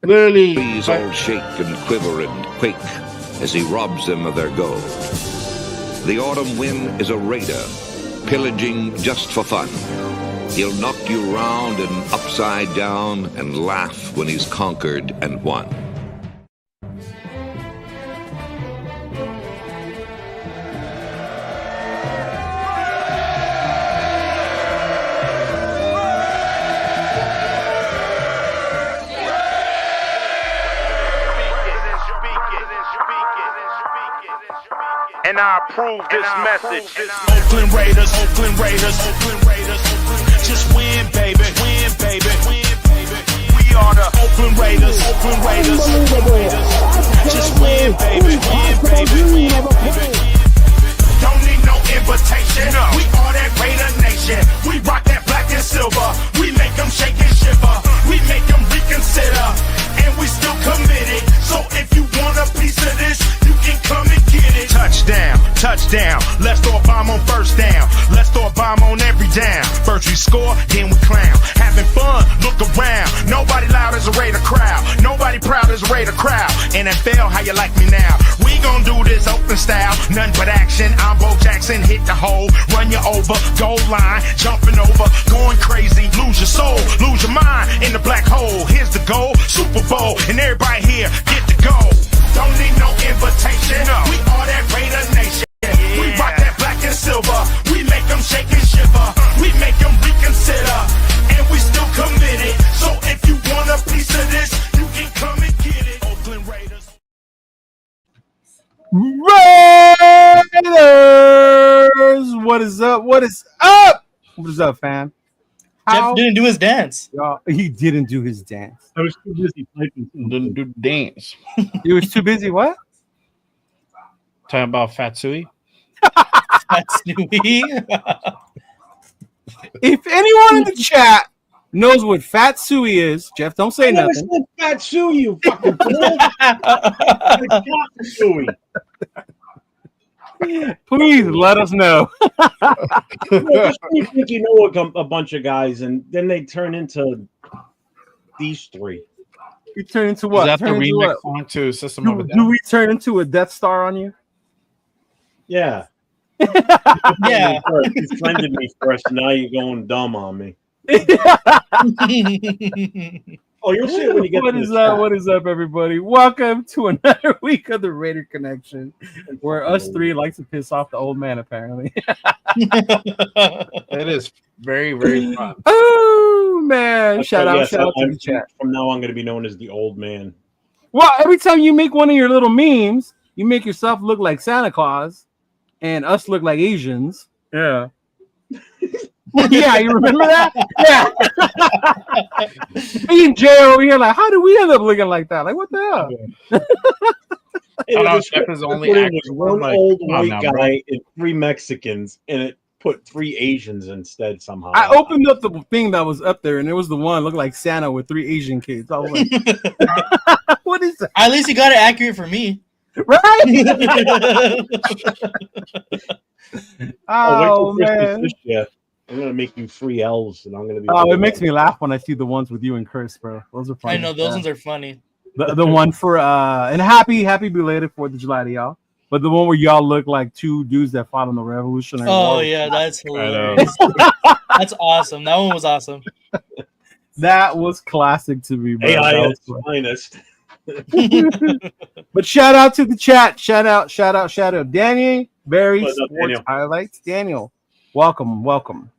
Trees all shake and quiver and quake as he robs them of their gold. The autumn wind is a raider, pillaging just for fun. He'll knock you round and upside down and laugh when he's conquered and won. And I approve this message. Oakland Raiders, Oakland Raiders, Oakland Raiders. Just win, baby, win, baby, win, baby. We are the Oakland Raiders, Oakland Raiders, Oakland Raiders. Just win, baby, win, baby, win, baby. Don't need no invitation. No. We are that Raider Nation. We rock that black and silver. We make them shake and shiver. We make them reconsider. And we still committed. So if you want a piece of this, you can come and get it. Touchdown, touchdown. Let's throw a bomb on first down. Let's throw a bomb on every down. First we score, then we clown. Having fun, look around. Nobody loud as a Raider crowd. Nobody proud as a Raider crowd. NFL, how you like me now? We gon' do this open style. Nothing but action. I'm Bo Jackson, hit the hole. Run you over, goal line. Jumping over, going crazy. Lose your soul, lose your mind in the black hole. Here's the goal, Super Bowl. And everybody here, get the goal. Don't need no invitation. No. We are that Raider Nation. Yeah. We rock that black and silver. We make them shake and shiver. We make them reconsider. And we still committed. So if you want a piece of this, you can come and get it. Oakland Raiders. Raiders! What is up? What is up? What is up, fam? Jeff didn't do his dance. He didn't do his dance. I was too busy typing. Didn't do dance. He was too busy. What? Talking about Fatsui. That's Snoopy. If anyone in the chat knows what Fat Suey is, Jeff, don't say nothing. Fat Sue, you fucking fool. Suey. Please let us know. You think you know a bunch of guys, and then they turn into these three. You turn into what? Is that the Turn into remix what? song to System of a Do Down? we turn into a Death Star on you? Yeah. Yeah. You friended me first, now you're going dumb on me. Oh, you'll see it when you get What to is the up? chat. What is up, everybody? Welcome to another week of the Raider Connection, where us three like to piss off the old man, apparently. It is very, very fun. Oh, man. Shout out Yes, to the chat. From now on, I'm going to be known as the old man. Well, every time you make one of your little memes, you make yourself look like Santa Claus and us look like Asians. Yeah. Yeah, you remember that? Yeah. Me and Jay over here, like, how did we end up looking like that? Like, what the hell? It know, was, Jeff is only it acting was one like, old come on white now, guy bro. and 3 Mexicans, and it put 3 Asians instead somehow. I opened up the thing that was up there, and it was the one that looked like Santa with 3 Asian kids. I was like, what is that? At least you got it accurate for me. Right? Oh, wait till Christmas man. this year. I'm gonna make you 3 elves, and I'm gonna be. Oh, it makes me laugh when I see the ones with you and Chris, bro. Those are funny. I know those ones are funny. The one for and happy belated 4th of July to y'all. But the one where y'all look like 2 dudes that fought in the Revolutionary War. Oh yeah, that's hilarious. That's awesome. That one was awesome. That was classic to me, bro. That AI was is finest. But shout out to the chat. Shout out. Danny, Barry, What's up, Sports Daniel? Highlights. Daniel, welcome.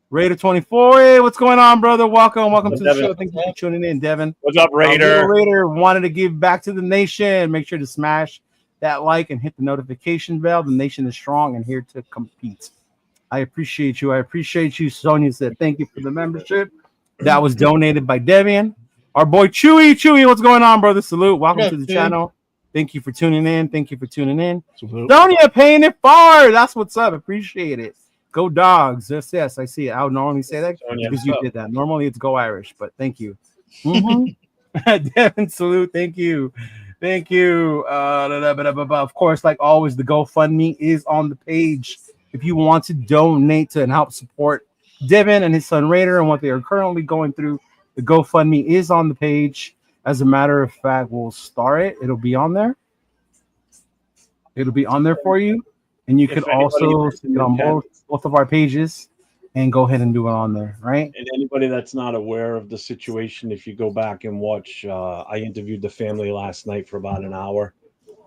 Raider 24. Hey, what's going on, brother? Welcome to the Devin. show. Thank you for tuning in, Devin. What's up, Raider? Little Raider wanted to give back to the nation. Make sure to smash that like and hit the notification bell. The nation is strong and here to compete. I appreciate you. Sonia said thank you for the membership. That was donated by Devian. Our boy Chewy. Chewy, what's going on, brother? Salute. Welcome to the channel. Thank you for tuning in. Sonia paying it forward. That's what's up. Appreciate it. Go Dogs. Yes, I see it. I would normally say that Sonia, because you did that. Normally it's Go Irish, but thank you. Devin, salute. Thank you. Of course, like always, the GoFundMe is on the page. If you want to donate to and help support Devin and his son Raider and what they are currently going through, the GoFundMe is on the page. As a matter of fact, we'll start it. It'll be on there. It'll be on there for you, and you If could anybody also that's see in it the on chat- both of our pages, and go ahead and do it on there, right? And anybody that's not aware of the situation, if you go back and watch, I interviewed the family last night for about an hour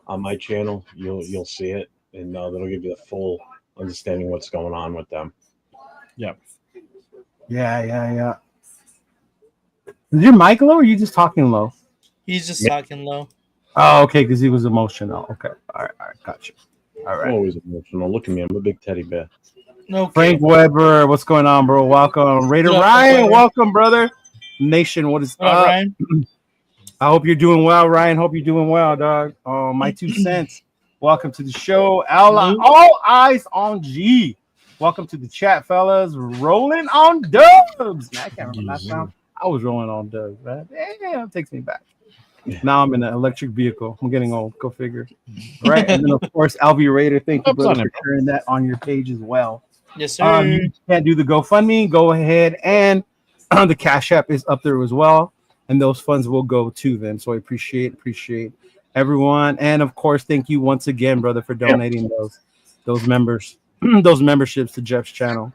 on my channel. You'll see it, and that'll give you the full understanding what's going on with them. Yep. Yeah. Is your mic low, or are you just talking low? He's just talking low. Oh, okay, because he was emotional. Okay, all right, got you. All I'm right. always emotional. Look at me, I'm a big teddy bear. Okay. Frank Weber, what's going on, bro? Welcome. Raider What up, Ryan, Weber? welcome, brother. Nation, what is What up, up? Ryan? I hope you're doing well, Ryan. Hope you're doing well, dog. My 2 cents. Welcome to the show. All eyes on G. Welcome to the chat, fellas. Rolling on dubs. Man, I can't remember last time I was rolling on dubs, man. Damn, it takes me back. Now I'm in an electric vehicle. I'm getting old. Go figure. Right. And then, of course, LV Raider. Thank you, Oops, brother, on for it. sharing that on your page as well. Yes, sir. You can't do the GoFundMe. Go ahead, and the Cash App is up there as well, and those funds will go to them. So I appreciate everyone, and of course, thank you once again, brother, for donating those memberships to Jeff's channel.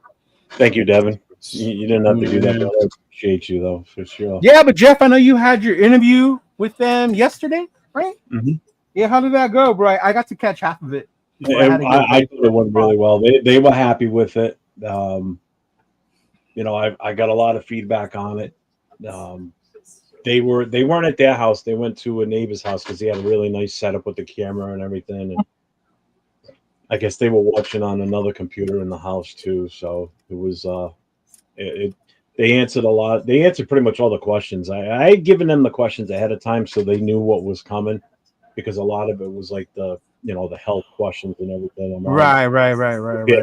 Thank you, Devin. You didn't have to do that, but I appreciate you though, for sure. Yeah, but Jeff, I know you had your interview with them yesterday, right? Mm-hmm. Yeah, how did that go, bro? I got to catch half of it. I thought it went really well. They were happy with it. I got a lot of feedback on it. They weren't at their house. They went to a neighbor's house because he had a really nice setup with the camera and everything. And I guess they were watching on another computer in the house too. So it was they answered a lot. They answered pretty much all the questions. I had given them the questions ahead of time so they knew what was coming, because a lot of it was like the health questions and everything. I'm Right.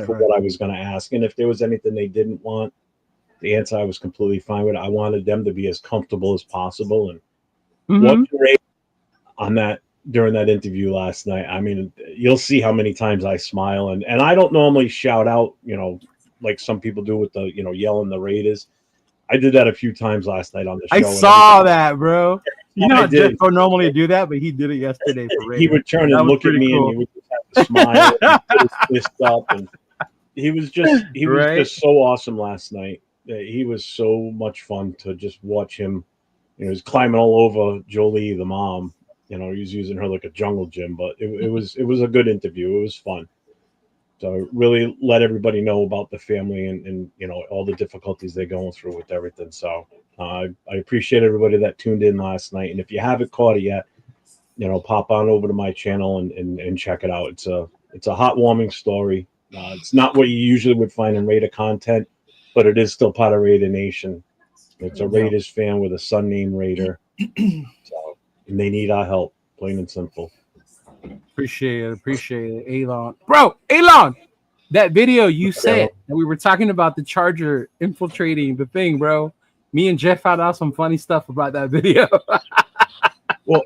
for what I was going to ask. And if there was anything they didn't want the answer, I was completely fine with it. I wanted them to be as comfortable as possible. And what you're able on that during that interview last night, I mean, you'll see how many times I smile. And I don't normally shout out, like some people do with the, yelling the Raiders. I did that a few times last night on the show. I saw that, bro. You know, Jeff don't normally do that, but he did it yesterday for Raiders. He would turn and look at me, and he would just have to smile and put his fist up. And he was just so awesome last night. He was so much fun to just watch him. He was climbing all over Jolie, the mom. He was using her like a jungle gym, but it was a good interview. It was fun. So really let everybody know about the family and all the difficulties they're going through with everything. So I appreciate everybody that tuned in last night. And if you haven't caught it yet, pop on over to my channel and check it out. It's a heartwarming story. It's not what you usually would find in Raider content, but it is still part of Raider Nation. It's a Raiders fan with a son named Raider. So, and they need our help, plain and simple. Appreciate it, Elon. Bro, Elon, that video you said that we were talking about the Charger infiltrating the thing, bro. Me and Jeff found out some funny stuff about that video. Well,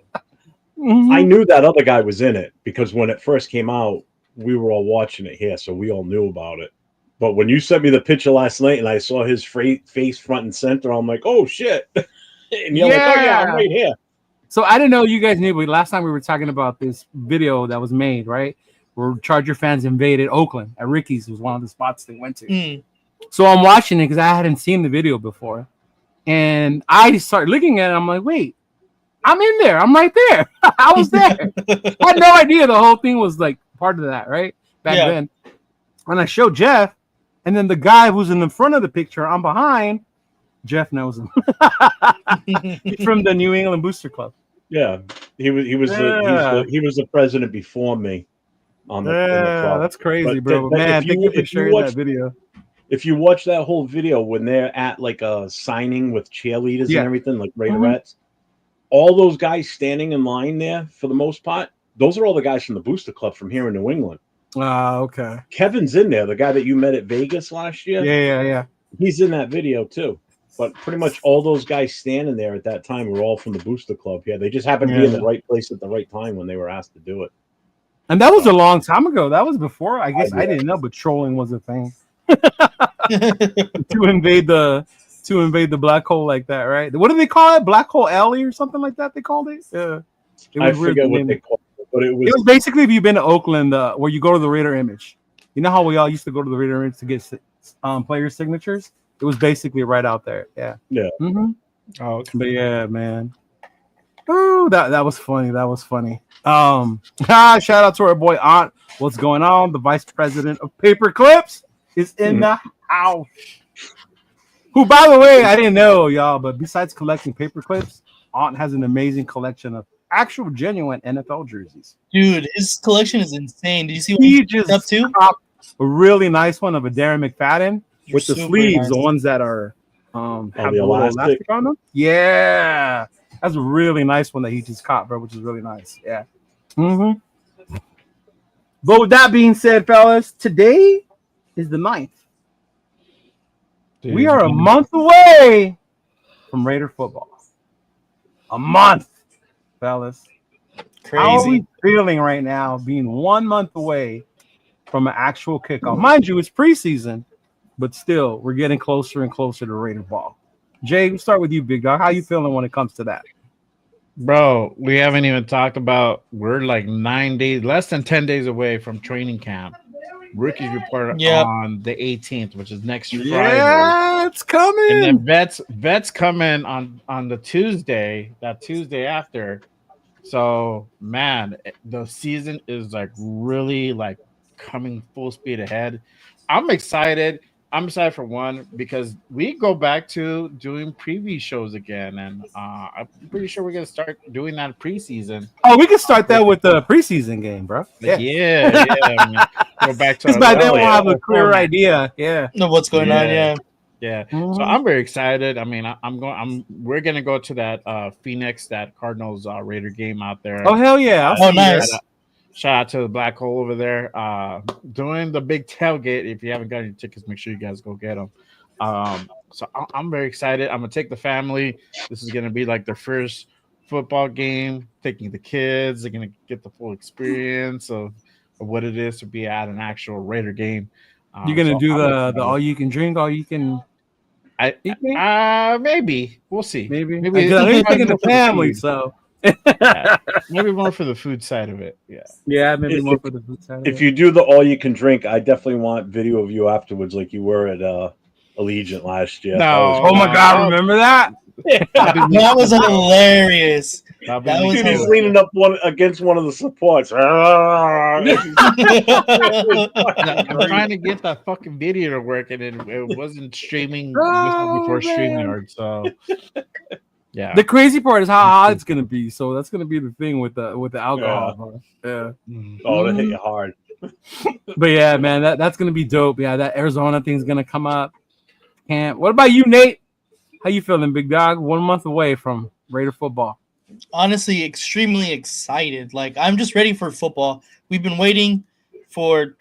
I knew that other guy was in it because when it first came out, we were all watching it here, so we all knew about it. But when you sent me the picture last night and I saw his face front and center, I'm like, oh shit. And you're like, oh yeah, I'm right here. So I didn't know you guys knew, but last time we were talking about this video that was made, right? Where Charger fans invaded Oakland at Ricky's was one of the spots they went to. So I'm watching it because I hadn't seen the video before. And I started looking at it. I'm like, wait, I'm in there. I'm right there. I was there. I had no idea the whole thing was like part of that, right? Back then. And I showed Jeff, and then the guy who's in the front of the picture, I'm behind, Jeff knows him. He's from the New England Booster Club. Yeah, he was the president before me on the club. That's crazy, bro. Man, thank you for sharing that video. If you watch that whole video when they're at like a signing with cheerleaders and everything, like Raiderettes, all those guys standing in line there for the most part, those are all the guys from the Booster Club from here in New England. Okay. Kevin's in there, the guy that you met at Vegas last year. Yeah. He's in that video too. But pretty much all those guys standing there at that time were all from the Booster Club. Yeah, they just happened to be in the right place at the right time when they were asked to do it. And that was a long time ago. That was before, I guess I didn't know, but trolling was a thing. To invade the to invade the black hole like that, right? What do they call it? Black hole alley or something like that? They called it. Yeah, I forget what they called it, but it was basically if you've been to Oakland, where you go to the Raider image. You know how we all used to go to the Raider image to get player signatures? It was basically right out there. Yeah. Yeah. Mm-hmm. Oh, okay. But yeah, man. Oh, that was funny. That was funny. Shout out to our boy Aunt. What's going on? The vice president of Paper Clips is in the house. Who, by the way, I didn't know, y'all, but besides collecting paper clips, Aunt has an amazing collection of actual genuine NFL jerseys. Dude, his collection is insane. Did you see what He he just up to? popped a really nice one of a Darren McFadden with the Super sleeves, nice. the ones that are have the the little elastic. elastic on them. Yeah, that's a really nice one that he just caught, bro, which is really nice. Yeah. Mm-hmm. But with that being said, fellas, today is the 9th. Dude, We are a month away from Raider football. A month, fellas. How are we Crazy. feeling right now being 1 month away from an actual kickoff? Mind you, it's preseason, but still, we're getting closer and closer to Raider ball. Jay, we'll start with you, big dog. How you feeling when it comes to that? Bro, we haven't even talked about. We're like 9 days, less than 10 days away from training camp. Rookies report Yep. on the 18th, which is next Friday. Yeah, it's coming. And then vets come in on the Tuesday, that Tuesday after. So man, the season is like really like coming full speed ahead. I'm excited. I'm excited for one because we go back to doing preview shows again, and I'm pretty sure we're gonna start doing that preseason. Oh, we can start that with the preseason game, bro. Yeah. I mean, go back to Because by then we'll have a original clear format. idea. Yeah. Know what's going on? Yeah. Yeah. Yeah, so I'm very excited. I mean, we're gonna go to that Phoenix, that Cardinals Raider game out there. Oh hell yeah! I'll Oh, see nice. that. Shout out to the Black Hole over there. Doing the big tailgate. If you haven't got your tickets, make sure you guys go get them. So I'm very excited. I'm gonna take the family. This is gonna be like their first football game. Taking the kids, they're gonna get the full experience of what it is to be at an actual Raider game. You're gonna So do I'm the excited. all you can drink, all you can Maybe we'll see. maybe. I know you're taking the family, so Yeah. Maybe more for the food side of it. Yeah. maybe more for the food side. If you do the all you can drink, I definitely want video of you afterwards, like you were at Allegiant last year. No. Oh my god, remember that? That was hilarious. That was Dude, he's hilarious. leaning up against one of the supports. I'm trying to get that fucking video to work, and it wasn't streaming before man. StreamYard. So, yeah. The crazy part is how hot it's gonna be. So that's gonna be the thing with the alcohol. Bro. Yeah. Oh, that hit you hard. But yeah, man, that's gonna be dope. Yeah, that Arizona thing's gonna come up. What about you, Nate? How you feeling, big dog? 1 month away from Raider football. Honestly, extremely excited. Like, I'm just ready for football. We've been waiting for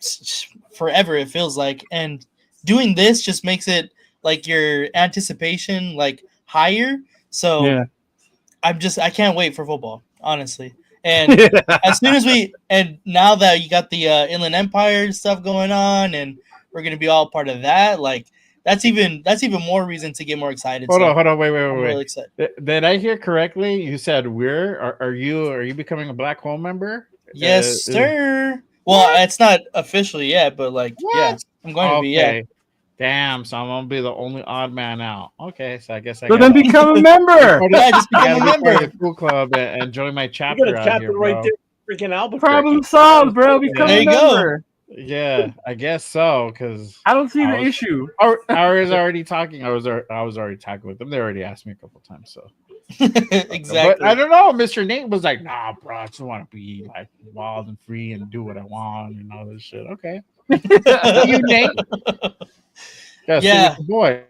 forever, it feels like, and doing this just makes it like your anticipation like higher. So Yeah. I can't wait for football, honestly. And as soon as now that you got the Inland Empire stuff going on, and we're gonna be all part of that, like that's even more reason to get more excited. Hold on, I'm wait. really excited. Did I hear correctly? You said are you becoming a Black Hole member? Yes, sir. Well, it's not officially yet, but like, yeah, I'm going to be. Yeah. Damn, so I'm gonna be the only odd man out. Okay, so I guess I So then become a member. Yeah, just become a member. The cool club and join my chapter. You got a out chapter here, right bro. there, freaking Albuquerque. Problem solved, bro. Become There a you go. member. Yeah, I guess so. Because I don't see the issue. I was already talking. I was already talking with them. They already asked me a couple times. So Exactly. but I don't know. Mr. Nate was like, "Nah, bro, I just want to be like wild and free and do what I want and all this shit." Okay, you Nate. Yeah. Boy.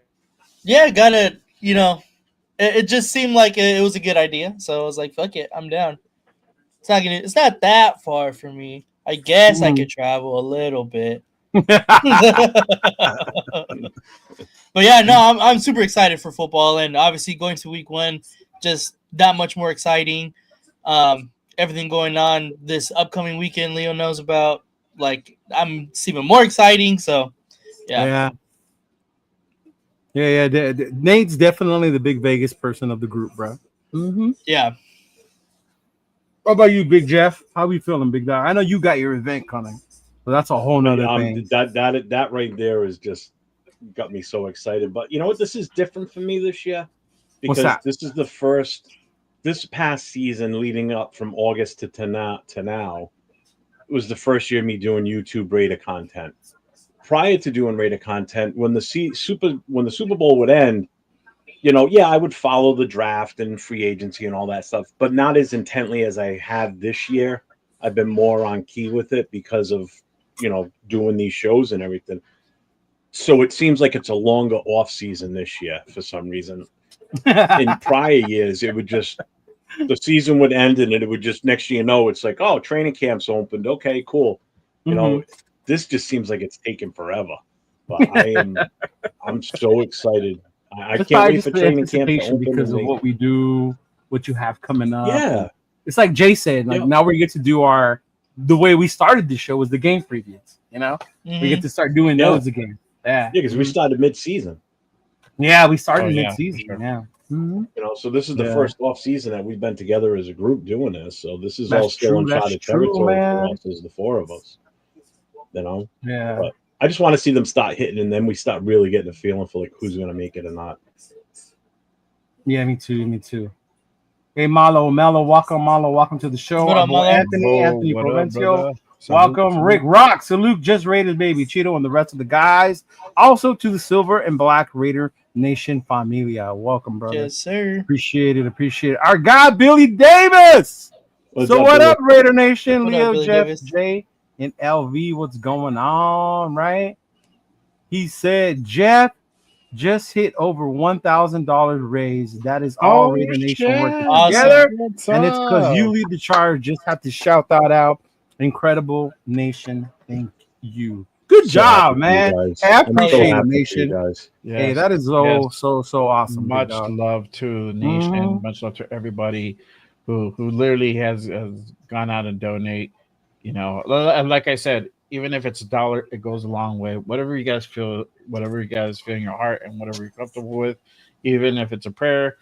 Yeah, gotta. It just seemed like it was a good idea, so I was like, "Fuck it, I'm down." It's not that far for me. I guess I could travel a little bit. But yeah, no, I'm super excited for football, and obviously going to week 1, just that much more exciting. Everything going on this upcoming weekend, Leo knows about. Like, it's even more exciting. So, yeah. Yeah. Nate's definitely the big Vegas person of the group, bro. Mm-hmm. Yeah. What about you, Big Jeff? How we feeling, Big Dog? I know you got your event coming, but that's a whole nother thing. That right there is just got me so excited. But you know what? This is different for me this year What's because that? this is the first this past season leading up from August to now. It was the first year of me doing YouTube Raider content. Prior to doing Raider content, when the Super Bowl would end, I would follow the draft and free agency and all that stuff, but not as intently as I have this year. I've been more on key with it because of doing these shows and everything. So it seems like it's a longer off season this year for some reason. In prior years, it would just the season would end and it would just next year it's like, oh, training camp's opened. Okay, cool. This just seems like it's taking forever. But I'm so excited. I can't wait for training camp to open because of what we do, what you have coming up. Yeah. It's like Jay said, now we get to do the way we started the show was the game previews, We get to start doing those again. Yeah, because we started mid-season. Yeah, we started mid-season. Sure. Yeah, so this is the first off season that we've been together as a group doing this. So this is all still uncharted territory for us as the four of us. Yeah. But I just want to see them start hitting, and then we start really getting a feeling for like who's going to make it or not. Yeah, me too. Hey, Mello, welcome to the show. What up, Malo? Anthony Provencio. Welcome, Rick Rock. Salute, just rated, baby Cheeto, and the rest of the guys. Also to the Silver and Black Raider Nation Familia. Welcome, brother. Yes, sir. Appreciate it. Our guy, Billy Davis. What up, Raider Nation? Leo, Jeff, Davis? Jay, and LV. What's going on, right? He said, Jeff just hit over $1,000 raised. That is all Raider Nation working together. Awesome. And it's because you lead the charge. Just have to shout that out. Incredible Nation, thank you. Good job, man. I appreciate it, Nation. Yes. Hey, that is so awesome. Much love to the Nation. Much love to everybody who literally has gone out and donate. Like I said, even if it's $1, it goes a long way. Whatever you guys feel in your heart and whatever you're comfortable with, even if it's a prayer,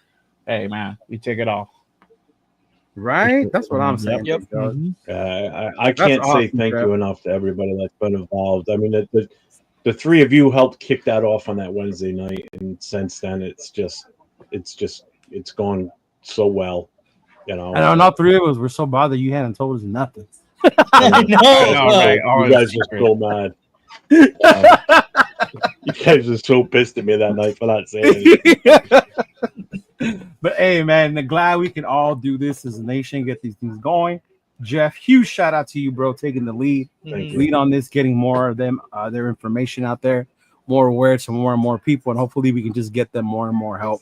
hey man, we take it all. Right? That's what I'm saying. Yep. I can't say thank you enough to everybody that's been involved. I mean, the three of you helped kick that off on that Wednesday night, and since then it's gone so well. And all three of us were so bothered you hadn't told us nothing. I know. Right? You guys are so mad. You guys are so pissed at me that night for not saying anything. But hey, man, glad we can all do this as a nation, get these things going. Jeff, huge shout out to you, bro, taking the lead on this, getting more of them, their information out there, more aware to more and more people, and hopefully we can just get them more and more help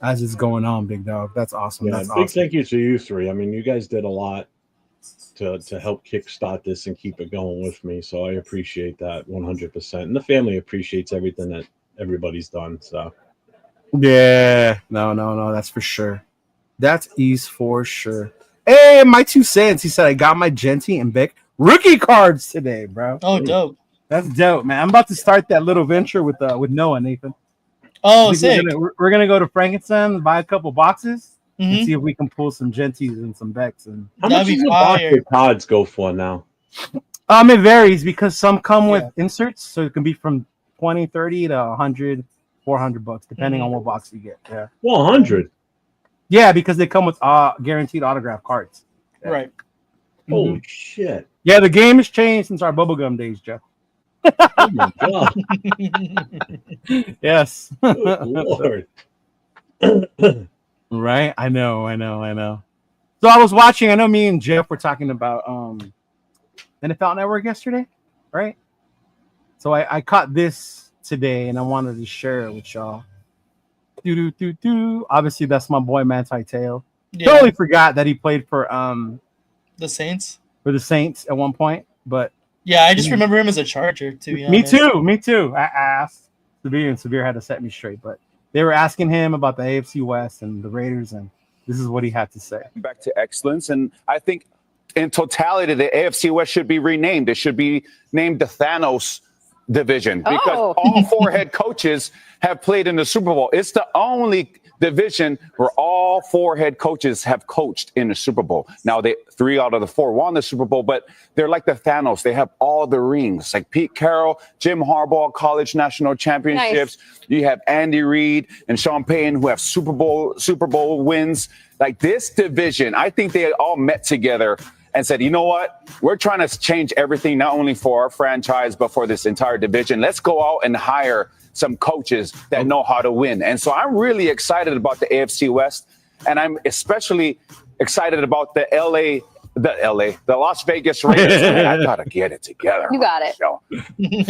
as it's going on, big dog. That's awesome. Yeah, That's big awesome. thank you to you three. I mean, you guys did a lot to help kickstart this and keep it going with me, so I appreciate that 100%. And the family appreciates everything that everybody's done. So yeah, no, that's for sure. That is for sure. Hey, my 2 cents. He said I got my Genty and Beck rookie cards today, bro. Oh, dope. That's dope, man. I'm about to start that little venture with Noah, Nathan. Oh, sick. We're gonna go to Frankenstein, buy a couple boxes, and see if we can pull some Genties and some Becks. And how much does the box of cards go for now? It varies because some come with inserts, so it can be from 20, 30 to 100, 400 bucks, depending on what box you get. Yeah. 100. Yeah, because they come with guaranteed autograph cards. Yeah. Right. Holy shit. Yeah, the game has changed since our bubblegum days, Jeff. Oh my god. Yes. Good Lord. Right? I know. So I was watching, I know me and Jeff were talking about NFL Network yesterday, right? So I caught this today and I wanted to share it with y'all. Obviously, that's my boy Manti Te'o. Yeah. Totally forgot that he played for the Saints. For the Saints at one point, but yeah, I just remember him as a Charger. To be honest. Me too. I asked Severe, and Severe had to set me straight, but they were asking him about the AFC West and the Raiders, and this is what he had to say. Back to excellence, and I think in totality, the AFC West should be renamed. It should be named the Thanos division because all 4 head coaches have played in the Super Bowl. It's the only division where all 4 head coaches have coached in the Super Bowl. Now, 3 out of the 4 won the Super Bowl, but they're like the Thanos. They have all the rings, like Pete Carroll, Jim Harbaugh, college national championships. Nice. You have Andy Reid and Sean Payton who have Super Bowl wins. Like this division, I think they all met together and said, you know what? We're trying to change everything, not only for our franchise, but for this entire division. Let's go out and hire some coaches that know how to win. And so I'm really excited about the AFC West. And I'm especially excited about the Las Vegas Raiders. Man, I got to get it together. You got it.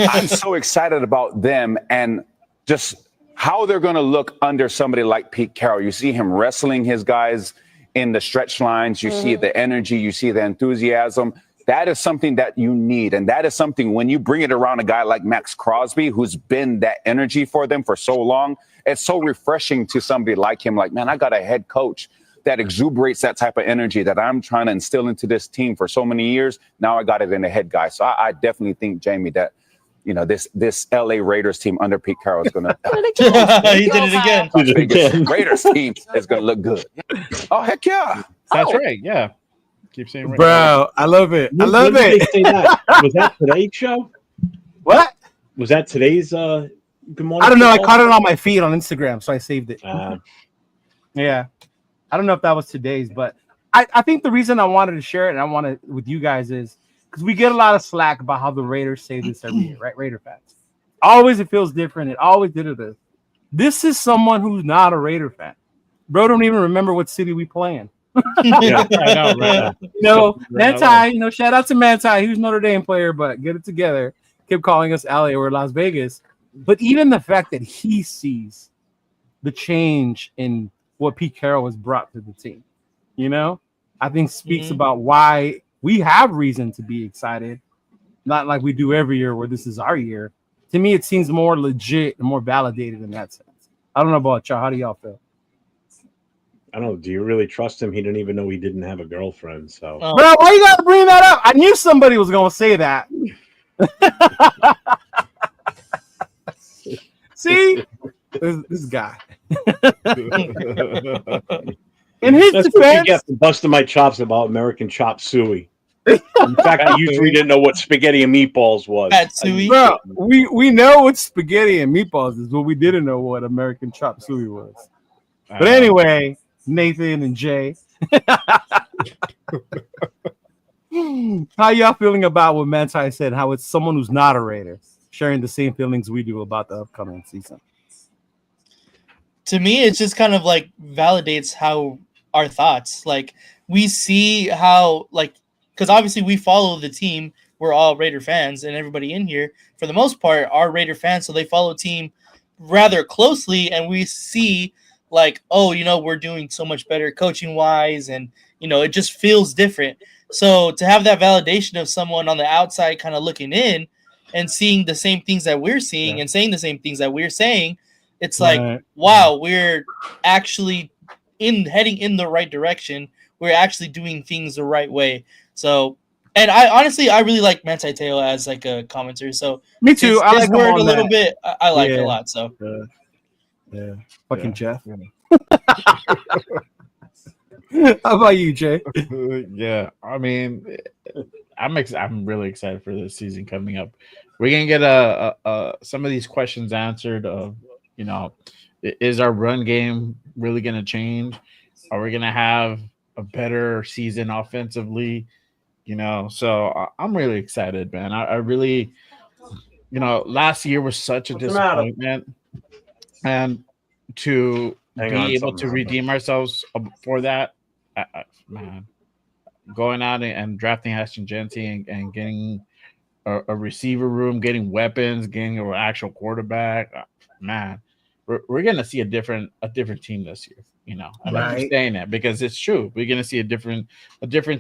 I'm so excited about them and just how they're going to look under somebody like Pete Carroll. You see him wrestling his guys in the stretch lines. You see the energy. You see the enthusiasm. That is something that you need. And that is something when you bring it around a guy like Max Crosby, who's been that energy for them for so long, it's so refreshing to somebody like him. Like, man, I got a head coach that exuberates that type of energy that I'm trying to instill into this team for so many years. Now I got it in the head guy. So I definitely think, Jamie, that, you know, this LA Raiders team under Pete Carroll is going to. He did it again. Raiders team is going to look good. Oh, heck yeah. That's right. Yeah. Keep saying right. Bro, I love it. I love When did it. they say that? Was that today's show? What? Was that today's Good Morning? I don't know. I Football? caught it on my feed on Instagram, so I saved it. Yeah. I don't know if that was today's, but I think the reason I wanted to share it and I want it with you guys is because we get a lot of slack about how the Raiders say this every year, right? Raider fans. Always it feels different. It always did it. This is someone who's not a Raider fan. Bro, don't even remember what city we play in. Yeah, I know, right? Manti, shout out to Manti. He was Notre Dame player, but get it together. Kept calling us LA or Las Vegas. But even the fact that he sees the change in what Pete Carroll has brought to the team, I think speaks about why we have reason to be excited. Not like we do every year where this is our year. To me, it seems more legit and more validated in that sense. I don't know about y'all. How do y'all feel? I don't know. Do you really trust him? He didn't even know he didn't have a girlfriend. So, Bro, why you gotta bring that up? I knew somebody was gonna say that. See, this guy. In his that's defense, what you get for busting my chops about American chop suey. In fact, I usually didn't know what spaghetti and meatballs was. Bro, we know what spaghetti and meatballs is, but we didn't know what American chop suey was. But anyway, Nathan and Jay, how y'all feeling about what Manti said? How it's someone who's not a Raider sharing the same feelings we do about the upcoming season. To me, it's just kind of like validates how our thoughts. Like we see how because obviously we follow the team. We're all Raider fans, and everybody in here, for the most part, are Raider fans. So they follow team rather closely, and we see we're doing so much better coaching wise, and it just feels different. So to have that validation of someone on the outside kind of looking in and seeing the same things that we're seeing and saying the same things that we're saying, it's wow, we're actually heading in the right direction. We're actually doing things the right way. So, and I really like Manti Te'o as a commentator. So me too. I like his word a little bit. I like it a lot. So fucking Jeff. How about you, Jay? Yeah, I mean, I'm really excited for this season coming up. We're gonna get some of these questions answered. Of is our run game really gonna change? Are we gonna have a better season offensively? So I'm really excited, man. I really, last year was such a disappointment, and to be able to redeem ourselves for that, man, going out and drafting Ashton Genty and getting a receiver room, getting weapons, getting an actual quarterback, man, we're gonna see a different team this year. And I keep saying that because it's true. We're gonna see a different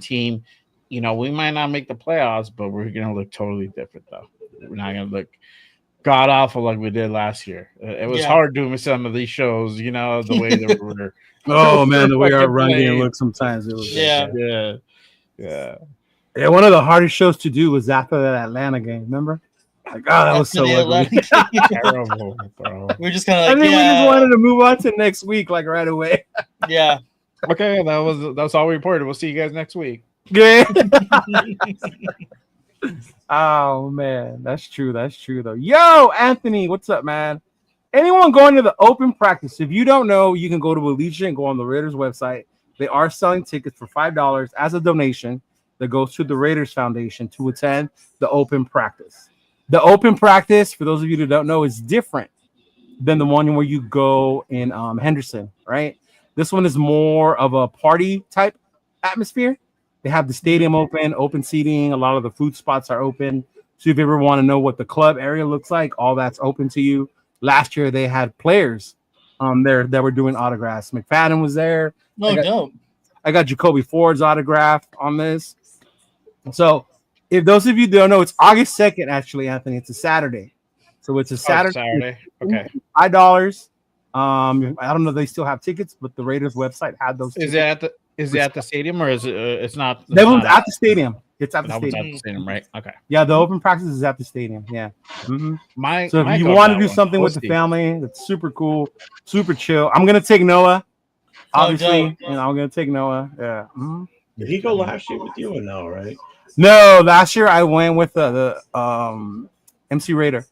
team. We might not make the playoffs, but we're gonna look totally different though. We're not gonna look god awful like we did last year. It was hard doing some of these shows, the way that we were. Oh man, the way our run game looks sometimes. It was yeah. One of the hardest shows to do was after that Atlanta game. Remember? Like, oh, that was After so the ugly. Atlantic. Terrible, bro. We're just kind of I like, think we just yeah, wanted to move on to next week, like right away. yeah. Okay, that's all we reported. We'll see you guys next week. Good. Oh man, that's true. That's true though. Yo, Anthony, what's up, man? Anyone going to the open practice? If you don't know, you can go to Allegiant, go on the Raiders website. They are selling tickets for $5 as a donation that goes to the Raiders Foundation to attend the open practice. The open practice, for those of you who don't know, is different than the one where you go in Henderson, right? This one is more of a party type atmosphere. They have the stadium open seating. A lot of the food spots are open. So if you ever want to know what the club area looks like, all that's open to you. Last year they had players there that were doing autographs. McFadden was there. No, dope. I got Jacoby Ford's autograph on this. So if those of you don't know, it's August 2nd, actually, Anthony. It's a Saturday. So it's a Saturday. Okay. $5. I don't know if they still have tickets, but the Raiders website had those tickets. Is it at the stadium or is it it's not? That one's at the stadium. It's at the That one's stadium. at the stadium, right? Okay. Yeah, the open practice is at the stadium. Yeah. Mm-hmm. So if you go want to that do one. something We'll with the see. family, that's super cool, super chill. I'm gonna take Noah. Obviously, dope. I'm gonna take Noah. Yeah. Mhm. Did he go last year with you or no? Right? No, last year I went with the MC Raider.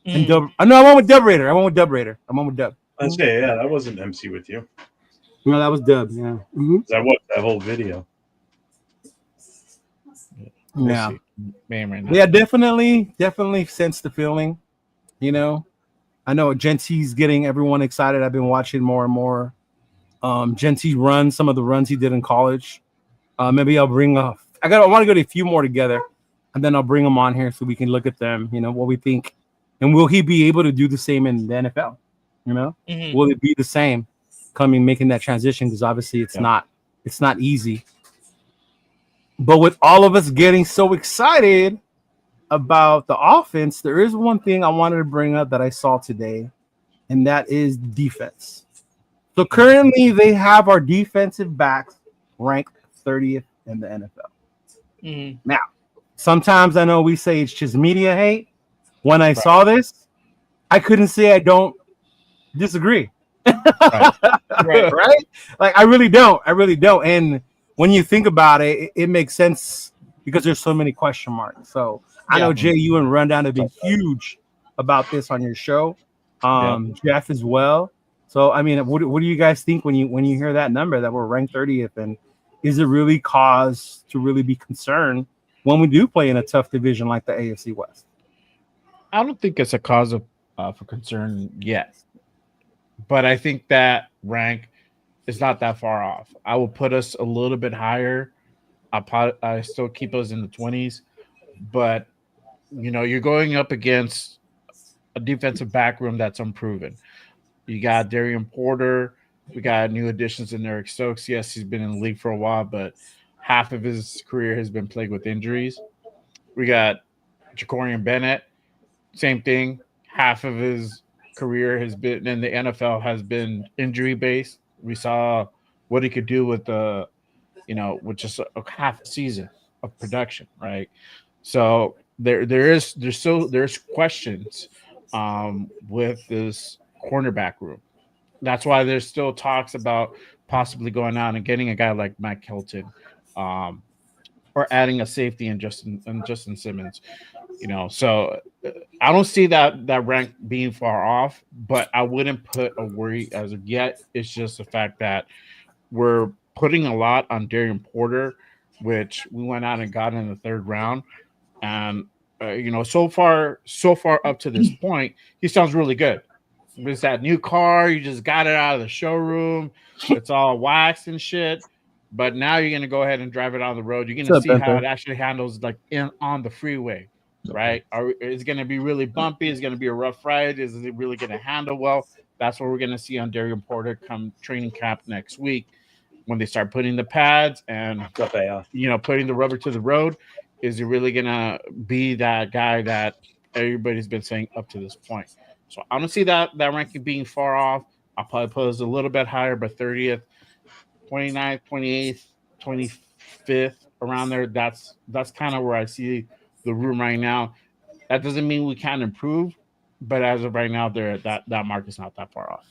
And Dub. No, I went with Dub Raider. I went with Dub. I say, yeah, that wasn't MC with you. No, that was Dub. Yeah. Mm-hmm. 'Cause I watched that whole video. Yeah. Man, right now. Yeah, definitely sense the feeling. You know, I know Gentie's getting everyone excited. I've been watching more and more. Gentie run some of the runs he did in college. Maybe I'll bring I want to go to a few more together, and then I'll bring them on here so we can look at them. You know what we think, and will he be able to do the same in the NFL? You know, will it be the same making that transition? Because obviously it's not easy. But with all of us getting so excited about the offense, there is one thing I wanted to bring up that I saw today, and that is defense. So currently they have our defensive backs ranked 30th in the NFL. Now, sometimes I know we say it's just media hate. When I saw this, I couldn't say I don't disagree. Right? Like I really don't. And when you think about it, it makes sense because there's so many question marks. So I know Jay, you and Rundown have been huge about this on your show. Jeff as well. So I mean, what do you guys think when you hear that number that we're ranked 30th, and is it really cause to really be concerned when we do play in a tough division like the AFC West? I don't think it's a cause of for concern yet, but I think that rank is not that far off. I will put us a little bit higher. I still keep us in the 20s, but you know, you're going up against a defensive back room that's unproven. You got Darian Porter. We got new additions in Eric Stokes. Yes, he's been in the league for a while, but half of his career has been plagued with injuries. We got Jacorian Bennett. Same thing. Half of his career has been in the NFL has been injury based. We saw what he could do with with just a half season of production, right? So there's questions with this cornerback room. That's why there's still talks about possibly going out and getting a guy like Mike Hilton, or adding a safety in Justin Simmons. You know, so I don't see that rank being far off, but I wouldn't put a worry as of yet. It's just the fact that we're putting a lot on Darian Porter, which we went out and got in the third round. And, so far up to this point, he sounds really good. It's that new car. You just got it out of the showroom. It's all waxed and shit. But now you're going to go ahead and drive it on the road. You're going to see how it actually handles like on the freeway, right? Is it going to be really bumpy? Is it going to be a rough ride? Is it really going to handle well? That's what we're going to see on Darian Porter come training camp next week when they start putting the pads and, putting the rubber to the road. Is he really going to be that guy that everybody's been saying up to this point? So I don't see that ranking being far off. I'll probably put us a little bit higher, but 30th, 29th, 28th, 25th, around there. That's kind of where I see the room right now. That doesn't mean we can't improve, but as of right now, that mark is not that far off.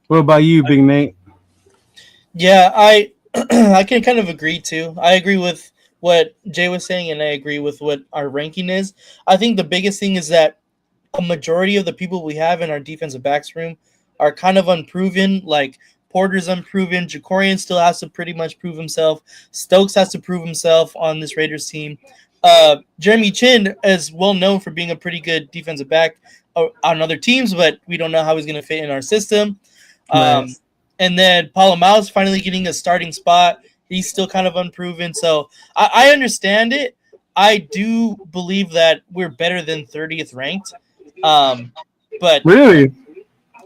What about you, Big Nate? Yeah, I I can kind of agree too. I agree with what Jay was saying, and I agree with what our ranking is. I think the biggest thing is that a majority of the people we have in our defensive backs room are kind of unproven. Like Porter's unproven. Jacorian still has to pretty much prove himself. Stokes has to prove himself on this Raiders team. Jeremy Chin is well known for being a pretty good defensive back on other teams, but we don't know how he's going to fit in our system. Right. And then Palomau's finally getting a starting spot. He's still kind of unproven. So I understand it. I do believe that we're better than 30th ranked. But Really?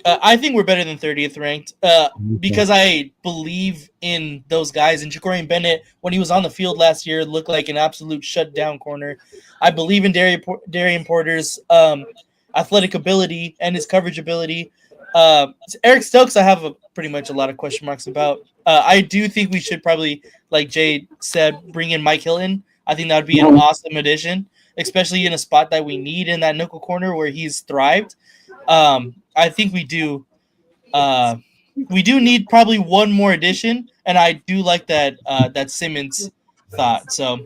I think we're better than 30th ranked because I believe in those guys. And Jacorian Bennett, when he was on the field last year, looked like an absolute shutdown corner. I believe in Darian Porter's athletic ability and his coverage ability. Eric Stokes, I have pretty much a lot of question marks about. I do think we should probably, like Jay said, bring in Mike Hilton. I think that would be an awesome addition, especially in a spot that we need in that nickel corner where he's thrived. I think we do. We do need probably one more addition, and I do like that Simmons thought. So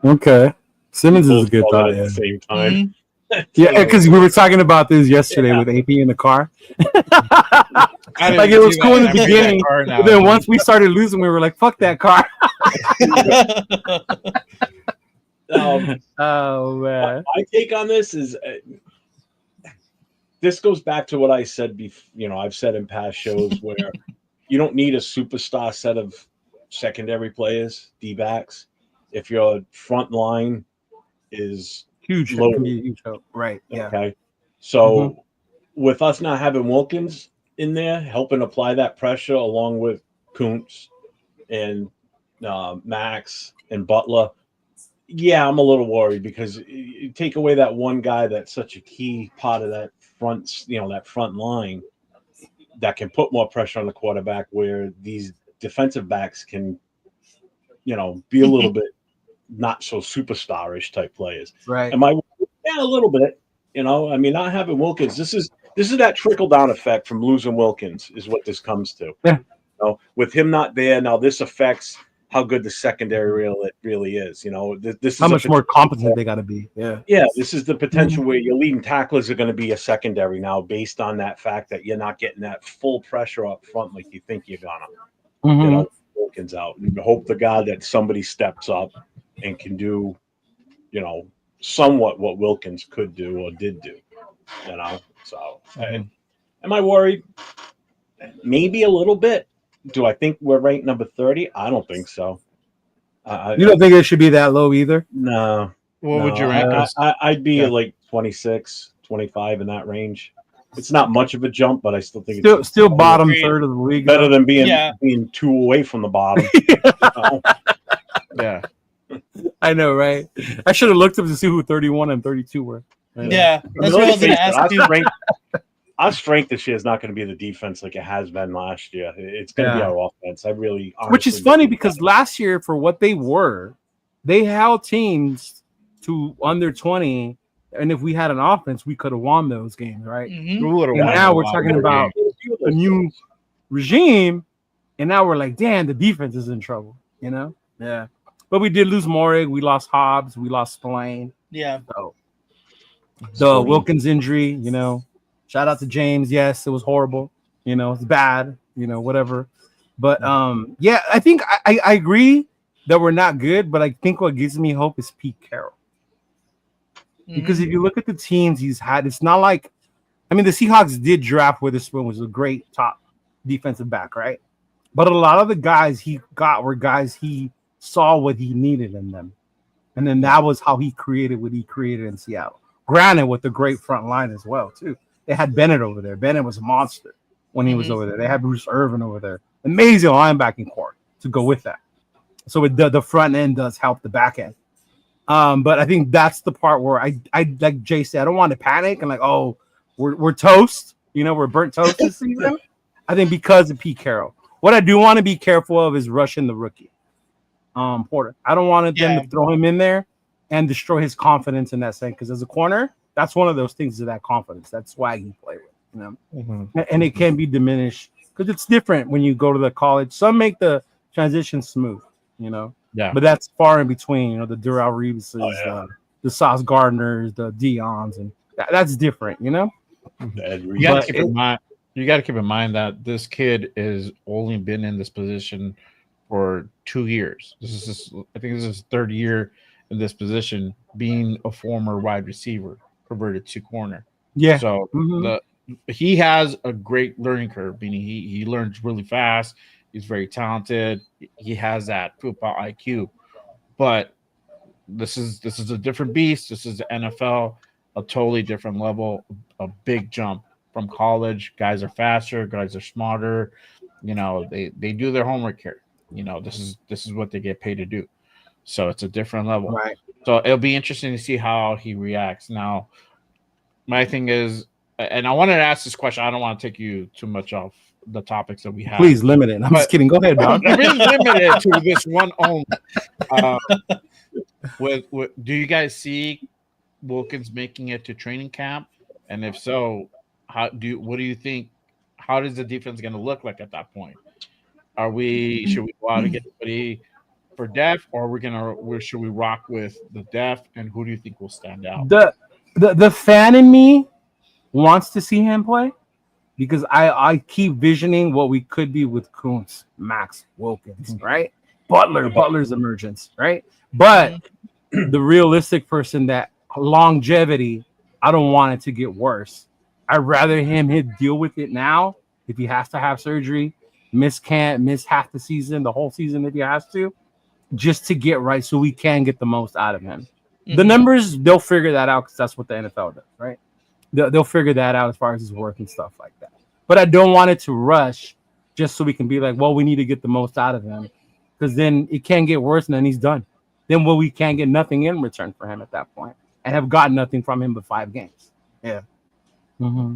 okay, Simmons is a good thought. At the same time. Mm-hmm. Yeah, because we were talking about this yesterday with AP in the car. Like it was cool in the beginning, but then once we started losing, we were like, "Fuck that car." Oh man! My take on this is, this goes back to what I said before. I've said in past shows where you don't need a superstar set of secondary players, D-backs, if your front line is huge, right? Yeah. Okay. So with us not having Wilkins in there, helping apply that pressure along with Kuntz and Max and Butler, yeah, I'm a little worried because you take away that one guy that's such a key part of that front line that can put more pressure on the quarterback, where these defensive backs can, be a little bit not so superstarish type players. Right. Yeah, a little bit. Not having Wilkins. This is that trickle down effect from losing Wilkins is what this comes to. Yeah. With him not there now, this affects how good the secondary really is. This is how much more competent they got to be. Yeah. Yeah. This is the potential where your leading tacklers are going to be a secondary now, based on that fact that you're not getting that full pressure up front like you think you're gonna. Wilkins out, and hope the God that somebody steps up and can do, somewhat what Wilkins could do or did do. So am I worried? Maybe a little bit. Do I think we're ranked number 30? I don't think so. You don't think it should be that low either? No. What would you rank us? I'd be like 26, 25 in that range. It's not much of a jump, but I still think it's still bottom third of the league. Better than being 2 away from the bottom. Yeah. I know, right? I should have looked up to see who 31 and 32 were. Yeah, that's what I was going to ask you. Our strength this year is not going to be the defense like it has been last year. It's going to be our offense. Which is funny because last year, for what they were, they held teams to under 20, and if we had an offense, we could have won those games, right? Mm-hmm. And now we're talking about a new regime, and now we're like, damn, the defense is in trouble, Yeah. But we did lose Morig, we lost Hobbs, we lost Spillane. Yeah. So the Wilkins injury, shout out to James. Yes, it was horrible. It's bad, whatever. But I think I agree that we're not good, but I think what gives me hope is Pete Carroll. Because if you look at the teams he's had, it's not like, the Seahawks did draft Witherspoon, which was a great top defensive back, right? But a lot of the guys he got were guys he saw what he needed in them. And then that was how he created what he created in Seattle. Granted, with the great front line as well, too. They had Bennett over there. Bennett was a monster when he was over there. They had Bruce Irvin over there. Amazing linebacking core to go with that. So the front end does help the back end. But I think that's the part where I like Jay said, I don't want to panic and like, oh, we're toast. We're burnt toast this season. I think because of Pete Carroll. What I do want to be careful of is rushing the rookie. Porter. I don't want them to throw him in there and destroy his confidence in that sense. Because as a corner, that's one of those things of that confidence, that swag you play with, you know. Mm-hmm. And it can be diminished because it's different when you go to the college. Some make the transition smooth, you know. Yeah. But that's far in between, you know, the Durrell Reeves, yeah. the Sauce Gardners, the Dion's, and that's different, you know. You got to keep in mind. You got to keep in mind that this kid is only been in this position for 2 years. I think this is his third year in this position, being a former wide receiver converted to corner. Yeah. So he has a great learning curve, meaning he learns really fast. He's very talented. He has that football IQ, but this is a different beast. This is the NFL, a totally different level, a big jump from college. Guys are faster, guys are smarter. You know, they do their homework here. You know, this is what they get paid to do. So it's a different level. Right. So it'll be interesting to see how he reacts. Now, my thing is, and I wanted to ask this question. I don't want to take you too much off the topics that we have. Please limit it. I'm just kidding. Go ahead, Bob. Really limit it to this one only. Do you guys see Wilkins making it to training camp? And if so, what do you think? How does the defense going to look like at that point? Should we go out and get somebody for def, or should we rock with the def? And who do you think will stand out? The fan in me wants to see him play because I keep visioning what we could be with Kuntz, Max, Wilkins, right? Butler's emergence, right? But the realistic person, that longevity, I don't want it to get worse. I'd rather him deal with it now if he has to have surgery, miss half the season, the whole season if he has to, just to get right so we can get the most out of him. Mm-hmm. The numbers, they'll figure that out because that's what the NFL does, right? They'll figure that out as far as his work and stuff like that. But I don't want it to rush just so we can be like, well, we need to get the most out of him, because then it can get worse and then he's done. Then we can't get nothing in return for him at that point and have gotten nothing from him but 5 games. Yeah. Mm-hmm.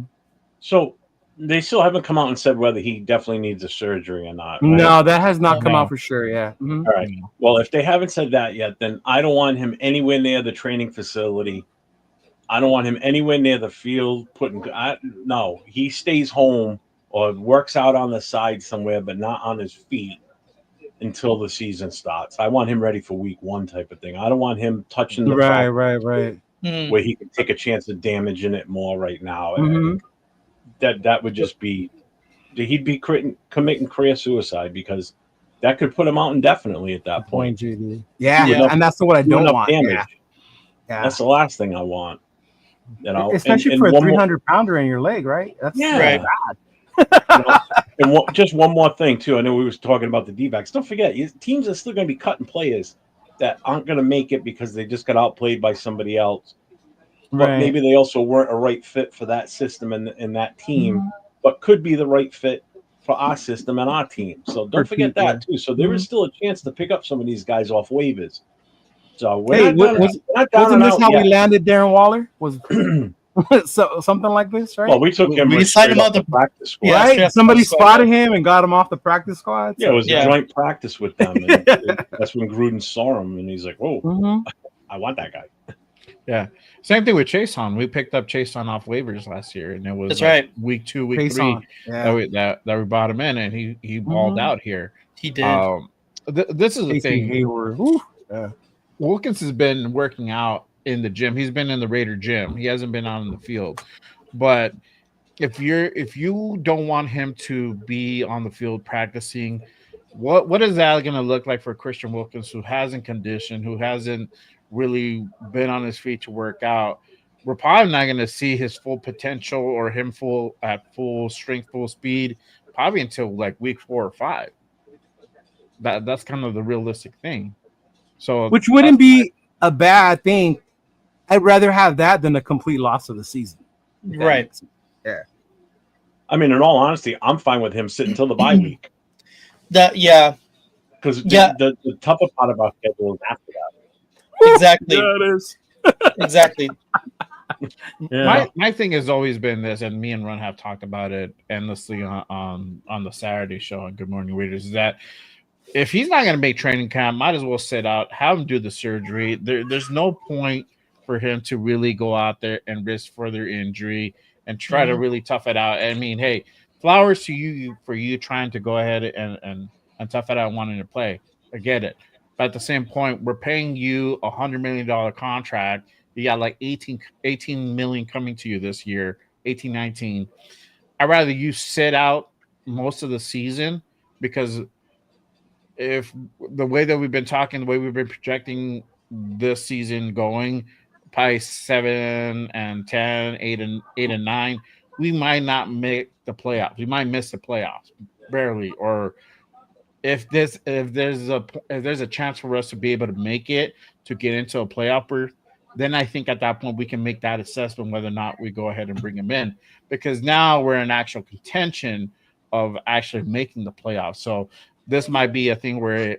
So they still haven't come out and said whether he definitely needs a surgery or not. Right? No, that has not come out for sure. Yeah. Mm-hmm. All right. Well, if they haven't said that yet, then I don't want him anywhere near the training facility. I don't want him anywhere near the field. No, he stays home or works out on the side somewhere, but not on his feet until the season starts. I want him ready for week 1 type of thing. I don't want him touching the right. Where he can take a chance of damaging it more right now. Mm-hmm. That would just be, he'd be committing career suicide, because that could put him out indefinitely at that point. Yeah. And that's what I don't want. Damage. Yeah. That's the last thing I want. You know, especially for a 300-pounder in your leg, right? That's bad. And just one more thing too. I know we was talking about the D-backs. Don't forget, teams are still going to be cutting players that aren't going to make it because they just got outplayed by somebody else. But maybe they also weren't a right fit for that system and that team, but could be the right fit for our system and our team. So don't forget that too. So there is still a chance to pick up some of these guys off waivers. So wasn't this how we landed Darren Waller? Was so something like this, right? Well, we took him. We signed him out the practice squad, right? Somebody spotted him and got him off the practice squad. Yeah, it was a joint practice with them. And that's when Gruden saw him, and he's like, "Whoa, I want that guy." Yeah, same thing with Chason. We picked up Chason off waivers last year, and it was week 2, week 3 that we brought him in, and he balled out here. He did. This is the thing. Wilkins has been working out in the gym. He's been in the Raider gym. He hasn't been out in the field. But if you don't want him to be on the field practicing, what is that going to look like for Christian Wilkins, who hasn't conditioned, who hasn't really been on his feet to work out? We're probably not going to see his full potential or him at full strength, full speed, probably until like week 4 or 5. That's kind of the realistic thing. So, which wouldn't be a bad thing. I'd rather have that than a complete loss of the season. Right. Yeah. I mean, in all honesty, I'm fine with him sitting until the bye week. Because the tougher part of our schedule is after that. Exactly. Yeah, it is. Exactly. My thing has always been this, and me and Ron have talked about it endlessly on the Saturday show on Good Morning Raiders, is that if he's not going to make training camp, might as well sit out, have him do the surgery. There's no point for him to really go out there and risk further injury and try to really tough it out. I mean, hey, flowers to you for you trying to go ahead and tough it out and wanting to play. I get it. But at the same point, we're paying you $100 million contract. You got like 18 million coming to you this year, 18, 19. I'd rather you sit out most of the season, because if the way that we've been talking, the way we've been projecting this season going, probably 7 and 10, 8 and 9, we might not make the playoffs. We might miss the playoffs barely. Or if there's a chance for us to be able to make it to get into a playoff berth, then I think at that point we can make that assessment whether or not we go ahead and bring him in, because now we're in actual contention of actually making the playoffs. So this might be a thing where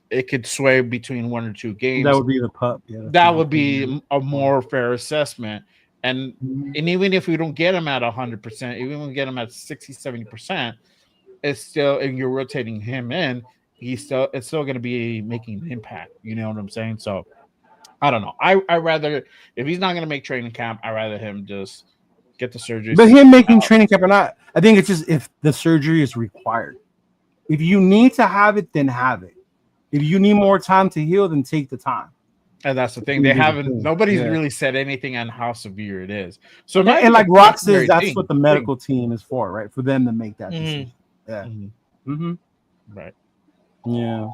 it could sway between 1 or 2 games. That would be the pup. Yeah, that would be a more fair assessment. And even if we don't get him at 100%, even if we get him at 60, 70%, it's still, and you're rotating him in, it's still going to be making an impact. You know what I'm saying? So I don't know. I rather, if he's not going to make training camp, I rather him just get the surgery. But him making training camp or not, I think it's just if the surgery is required. If you need to have it, then have it. If you need more time to heal, then take the time. And that's the thing. They haven't. Nobody's really said anything on how severe it is. So, and like Rock says, that's what the medical team is for, right? For them to make that decision. Yeah. Right. Yeah.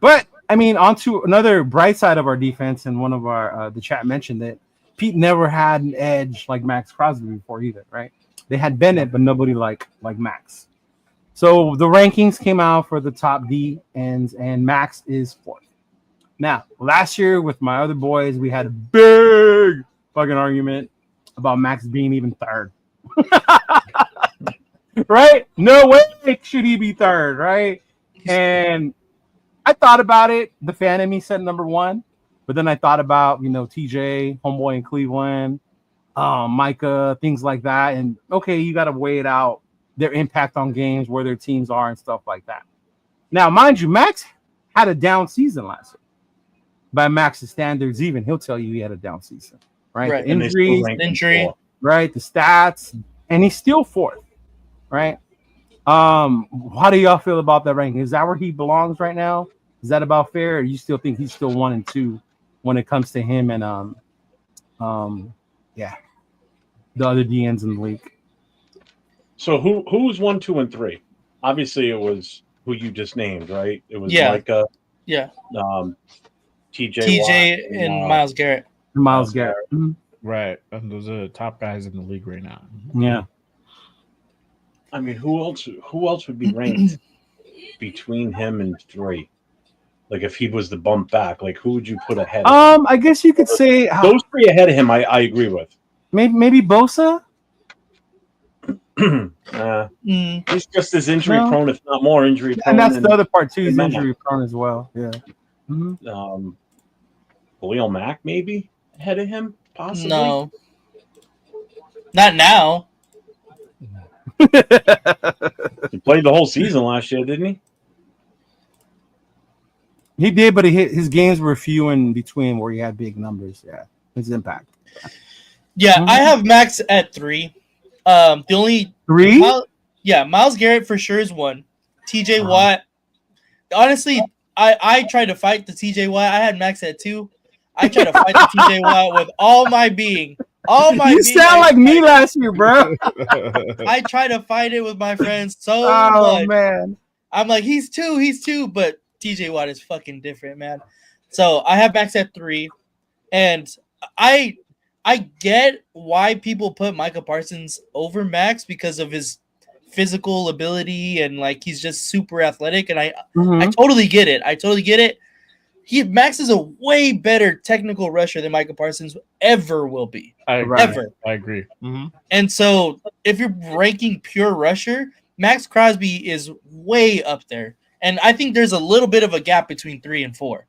But I mean, on to another bright side of our defense, and one of our the chat mentioned that Pete never had an edge like Max Crosby before either, right? They had Bennett, but nobody like Max. So the rankings came out for the top D ends, and Max is 4th. Now, last year with my other boys, we had a big fucking argument about Max being even 3rd. Right? No way should he be 3rd, right? And I thought about it. The fan in me said number 1, but then I thought about, TJ, homeboy in Cleveland, Micah, things like that. And okay, you got to weigh it out, their impact on games, where their teams are and stuff like that. Now, mind you, Max had a down season last year. By Max's standards, even he'll tell you he had a down season, right? Right. The injury, right? The stats, and he's still 4th, right? How do y'all feel about that ranking? Is that where he belongs right now? Is that about fair? Or you still think he's still 1 and 2 when it comes to him and the other DNs in the league? So who was 1, 2, and 3? Obviously, it was who you just named, right? It was Micah, TJ Watt, and Myles Garrett. Myles Garrett, right? And those are the top guys in the league right now. Yeah. I mean, who else would be ranked between him and 3? Like, if he was the bump back, like, who would you put ahead of him? I guess you could say those 3 ahead of him. I agree with. Maybe Bosa. He's just as injury prone, if not more injury prone. And that's the other part too. He's injury prone as well. Yeah. Khalil Mack maybe ahead of him, possibly. No, not now. He played the whole season last year, didn't he? He did, but his games were few in between where he had big numbers. Yeah, his impact. Yeah, I have Max at 3. The only 3? Myles Garrett for sure is 1. TJ Watt. Honestly, I tried to fight the TJ Watt. I had Max at 2. I tried to fight the TJ Watt with all my being. You sound like me last year, bro. I try to fight it with my friends so much. Oh man. I'm like, he's 2, but TJ Watt is fucking different, man. So I have Max at 3, and I get why people put Micah Parsons over Max because of his physical ability and like he's just super athletic, and I totally get it. Max is a way better technical rusher than Micah Parsons ever will be. I agree. And so if you're ranking pure rusher, Max Crosby is way up there. And I think there's a little bit of a gap between 3 and 4.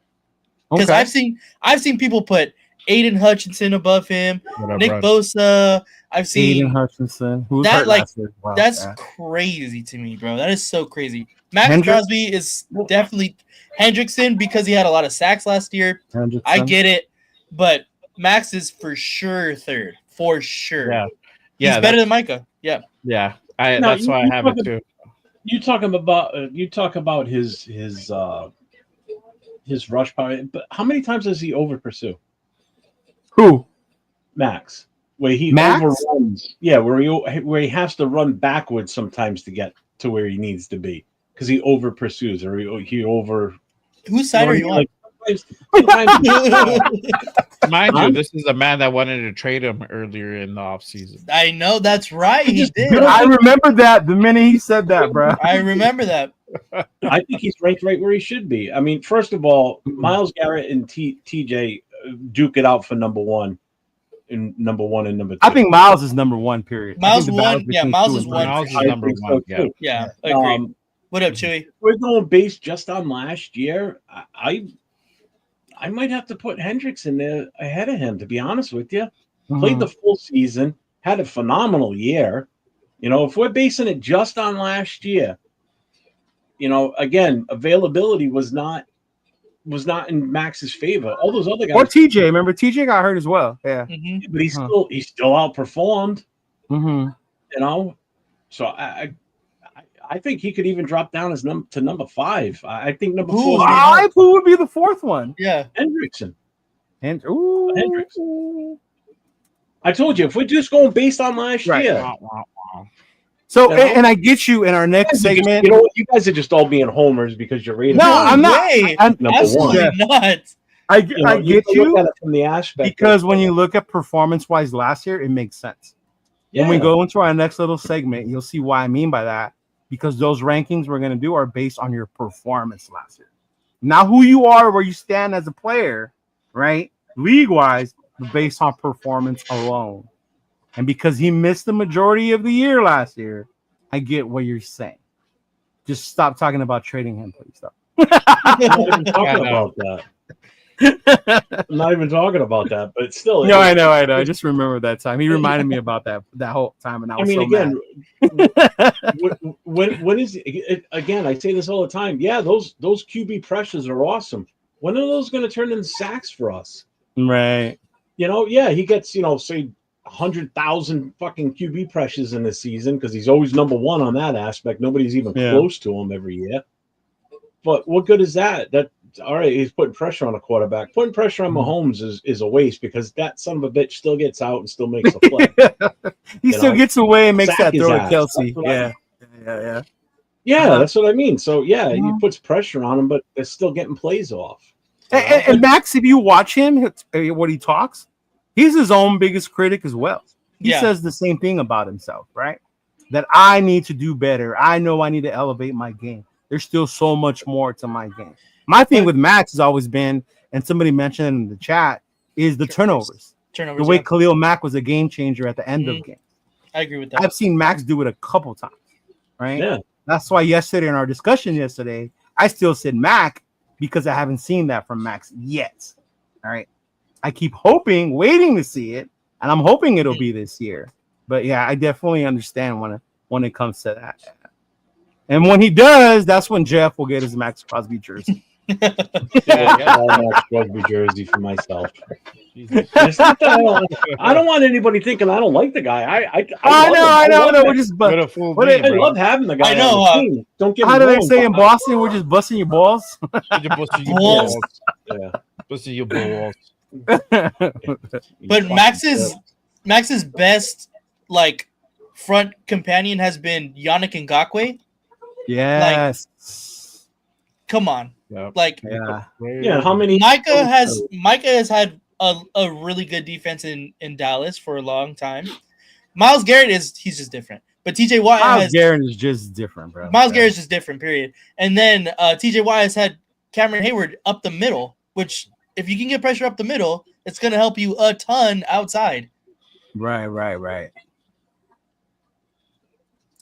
Because I've seen people put Aiden Hutchinson above him, Nick Bosa. I've seen Aiden Hutchinson. Who's that. hurt Like last year? Wow, that's yeah. crazy to me, bro. That is so crazy. Max Hendrick? Crosby is definitely Hendrickson because he had a lot of sacks last year. Hendrickson. I get it, but Max is for sure third, for sure. Yeah, he's better than Micah. Yeah, yeah. That's why I have it too. You talk about his rush power, but how many times does he over pursue? Who? Max. Where he Max? overruns. Yeah, where he has to run backwards sometimes to get to where he needs to be because he over pursues or he over. Whose side are you on? Mind you, this is a man that wanted to trade him earlier in the offseason. I know that's right. He did. I remember that the minute he said that, bro. I remember that. I think he's ranked right where he should be. I mean, first of all, Myles Garrett and TJ duke it out for number one and number two. I think Myles is number one. Period. Miles won. Yeah, Miles is one. Miles is number one. So, yeah, agreed. What up, Chewy? We're going based just on last year. I might have to put Hendricks in there ahead of him, to be honest with you. Played the full season, had a phenomenal year. You know, if we're basing it just on last year, you know, again, availability was not in Max's favor. All those other guys, or TJ. Remember, TJ got hurt as well. Yeah, but he still outperformed. Mm-hmm. You know, so I think he could even drop down as to number 5. I think number 4. Who would be the fourth one? Yeah, Hendrickson. Hendrickson. I told you, if we're just going based on last year. So, and I get you in our next segment. You know what? You guys are just all being homers because you're rated. No, I'm not. I'm number absolutely 1. not. I get you look at it from the aspect because when you look at performance-wise last year, it makes sense. Yeah. When we go into our next little segment, you'll see why I mean by that. Because those rankings we're going to do are based on your performance last year. Not who you are, where you stand as a player, right? League-wise, but based on performance alone. And because he missed the majority of the year last year, I get what you're saying. Just stop talking about trading him, please. Stop. I'm not even talking about that. I'm not even talking about that, but still. No, I know. I just remember that time. He reminded me about that whole time, and I was when is it, again? I say this all the time. Yeah, those QB pressures are awesome. When are those going to turn into sacks for us? Right. You know, yeah, he gets say 100,000 fucking QB pressures in the season because he's always number 1 on that aspect. Nobody's even close to him every year. But what good is that? All right, he's putting pressure on a quarterback. Putting pressure on Mahomes is a waste because that son of a bitch still gets out and still makes a play. He still gets away and makes that throw to Kelsey. Yeah, that's what I mean. So, he puts pressure on him, but they're still getting plays off. And Max, if you watch him, what he talks, he's his own biggest critic as well. He says the same thing about himself, right? That I need to do better. I know I need to elevate my game. There's still so much more to my game. My thing with Max has always been, and somebody mentioned in the chat, is the turnovers. The way Khalil Mack was a game changer at the end of games. I agree with that. I've seen Max do it a couple times, right? Yeah. That's why yesterday in our discussion yesterday, I still said Mac because I haven't seen that from Max yet. All right. I keep waiting to see it, and I'm hoping it'll be this year. But yeah, I definitely understand when it comes to that. And when he does, that's when Jeff will get his Max Crosby jersey. Max Crosby jersey for myself. I don't want anybody thinking I don't like the guy. I know. We're just I love having the guy. I know. On the team. Don't get how do they say in Boston? We're just busting your balls. Busting your balls. Yeah, busting your balls. But Max's best front companion has been Yannick Ngakoue. Yes. Come on. Yep. How many? Micah has had a really good defense in Dallas for a long time. Myles Garrett he's just different. But TJ Watt Myles Garrett is just different, bro. Myles Garrett is just different, period. And then TJ Watt has had Cameron Hayward up the middle, which if you can get pressure up the middle, it's gonna help you a ton outside. Right.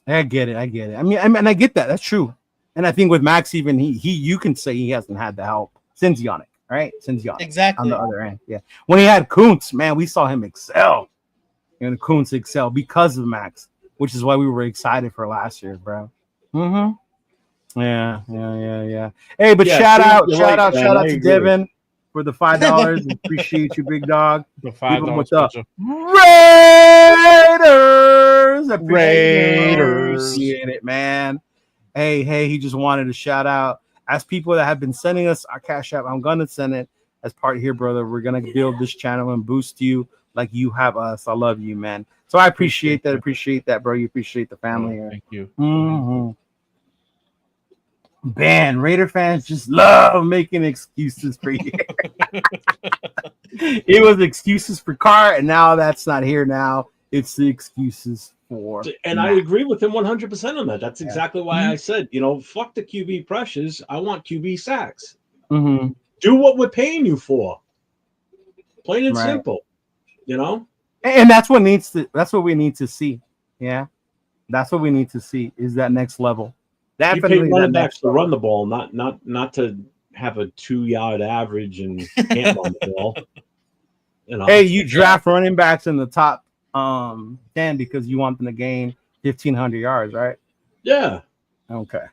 I get it. I mean, I get that. That's true. And I think with Max, even you can say he hasn't had the help since Yannick. right? Since young, Exactly. on the other end, yeah. When he had Kuntz, man, we saw him excel, and Kuntz excel because of Max, which is why we were excited for last year, bro. Mm-hmm. Yeah. Hey, but Yeah, shout see, out you're right, man. to I agree. Devin for the $5. Appreciate you, big dog. The Leave him $5 with the special. Raiders. Raiders. Appreciate it, man. Hey, he just wanted to shout out as people that have been sending us our Cash App. I'm gonna send it as part here, brother. We're gonna build this channel and boost you like you have us. I love you, man. So I appreciate that. Appreciate that, bro. You appreciate the family. Oh, thank you. Mm-hmm. Man, Raider fans just love making excuses for you. It was excuses for Carr, and now that's not here. Now it's the excuses for. And Matt. I agree with him 100% on that. That's exactly why I said, fuck the QB pressures. I want QB sacks. Mm-hmm. Do what we're paying you for. Plain and simple. And that's what needs to. That's what we need to see. Yeah, that's what we need to see is that next level. Definitely, you pay running backs to run the ball, not to have a 2-yard average and can't run the ball. Hey, you draft running backs in the top 10 because you want them to gain 1,500 yards, right? Yeah. Okay.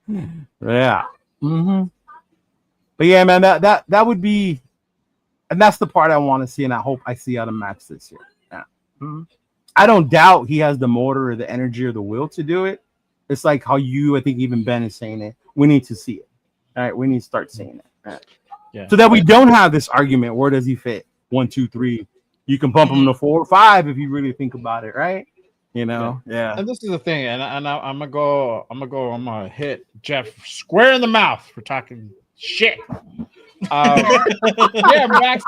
Yeah. Mm-hmm. But yeah, man, that would be, and that's the part I want to see, and I hope I see out of Max this year. Yeah. Mm-hmm. I don't doubt he has the motor or the energy or the will to do it. It's like how I think even Ben is saying it. We need to see it. All right, we need to start seeing it. All right. Yeah. So that we don't have this argument. Where does he fit? 1, 2, 3. You can bump him to 4 or 5 if you really think about it, right? Yeah. And this is the thing, and I'm gonna hit Jeff square in the mouth for talking shit. Yeah, Max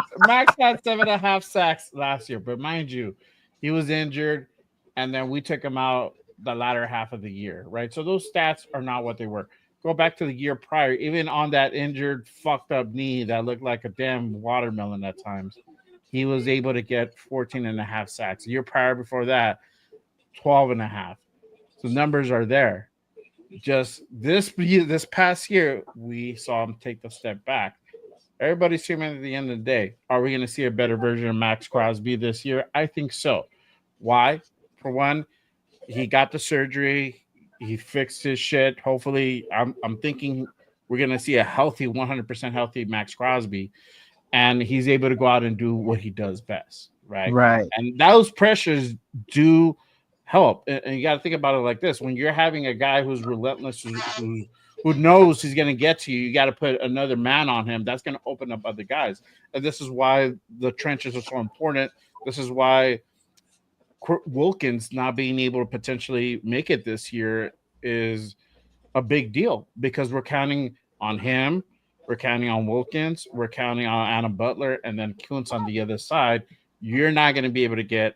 had 7.5 sacks last year, but mind you, he was injured, and then we took him out the latter half of the year, right? So those stats are not what they were. Go back to the year prior, even on that injured, fucked up knee that looked like a damn watermelon at times, he was able to get 14.5 sacks. The year prior before that, 12.5. So numbers are there. Just this past year, we saw him take the step back. Everybody's screaming at the end of the day, are we going to see a better version of Max Crosby this year? I think so. Why? For one, he got the surgery. He fixed his shit. Hopefully, I'm thinking we're going to see a healthy, 100% healthy Max Crosby, and he's able to go out and do what he does best, right? Right. And those pressures do help. And you got to think about it like this. When you're having a guy who's relentless, who knows he's going to get to you, you got to put another man on him. That's going to open up other guys. And this is why the trenches are so important. This is why Wilkins not being able to potentially make it this year is a big deal, because we're counting on him, we're counting on Wilkins, we're counting on Adam Butler, and then Kuntz on the other side. You're not going to be able to get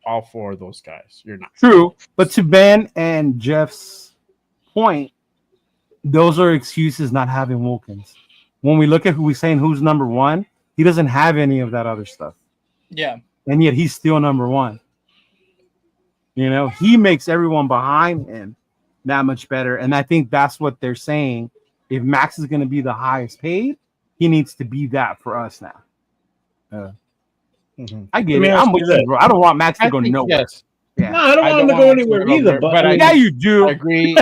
all 4 of those guys. You're not. True. But to Ben and Jeff's point, those are excuses not having Wilkins. When we look at who's number 1, he doesn't have any of that other stuff. Yeah. And yet he's still number 1. He makes everyone behind him that much better. And I think that's what they're saying. If Max is going to be the highest paid, he needs to be that for us now. I get it. I'm with you, bro. I don't want Max to go nowhere. Yes. Yeah. No, I don't want him to go anywhere either. But yeah, you do. I agree.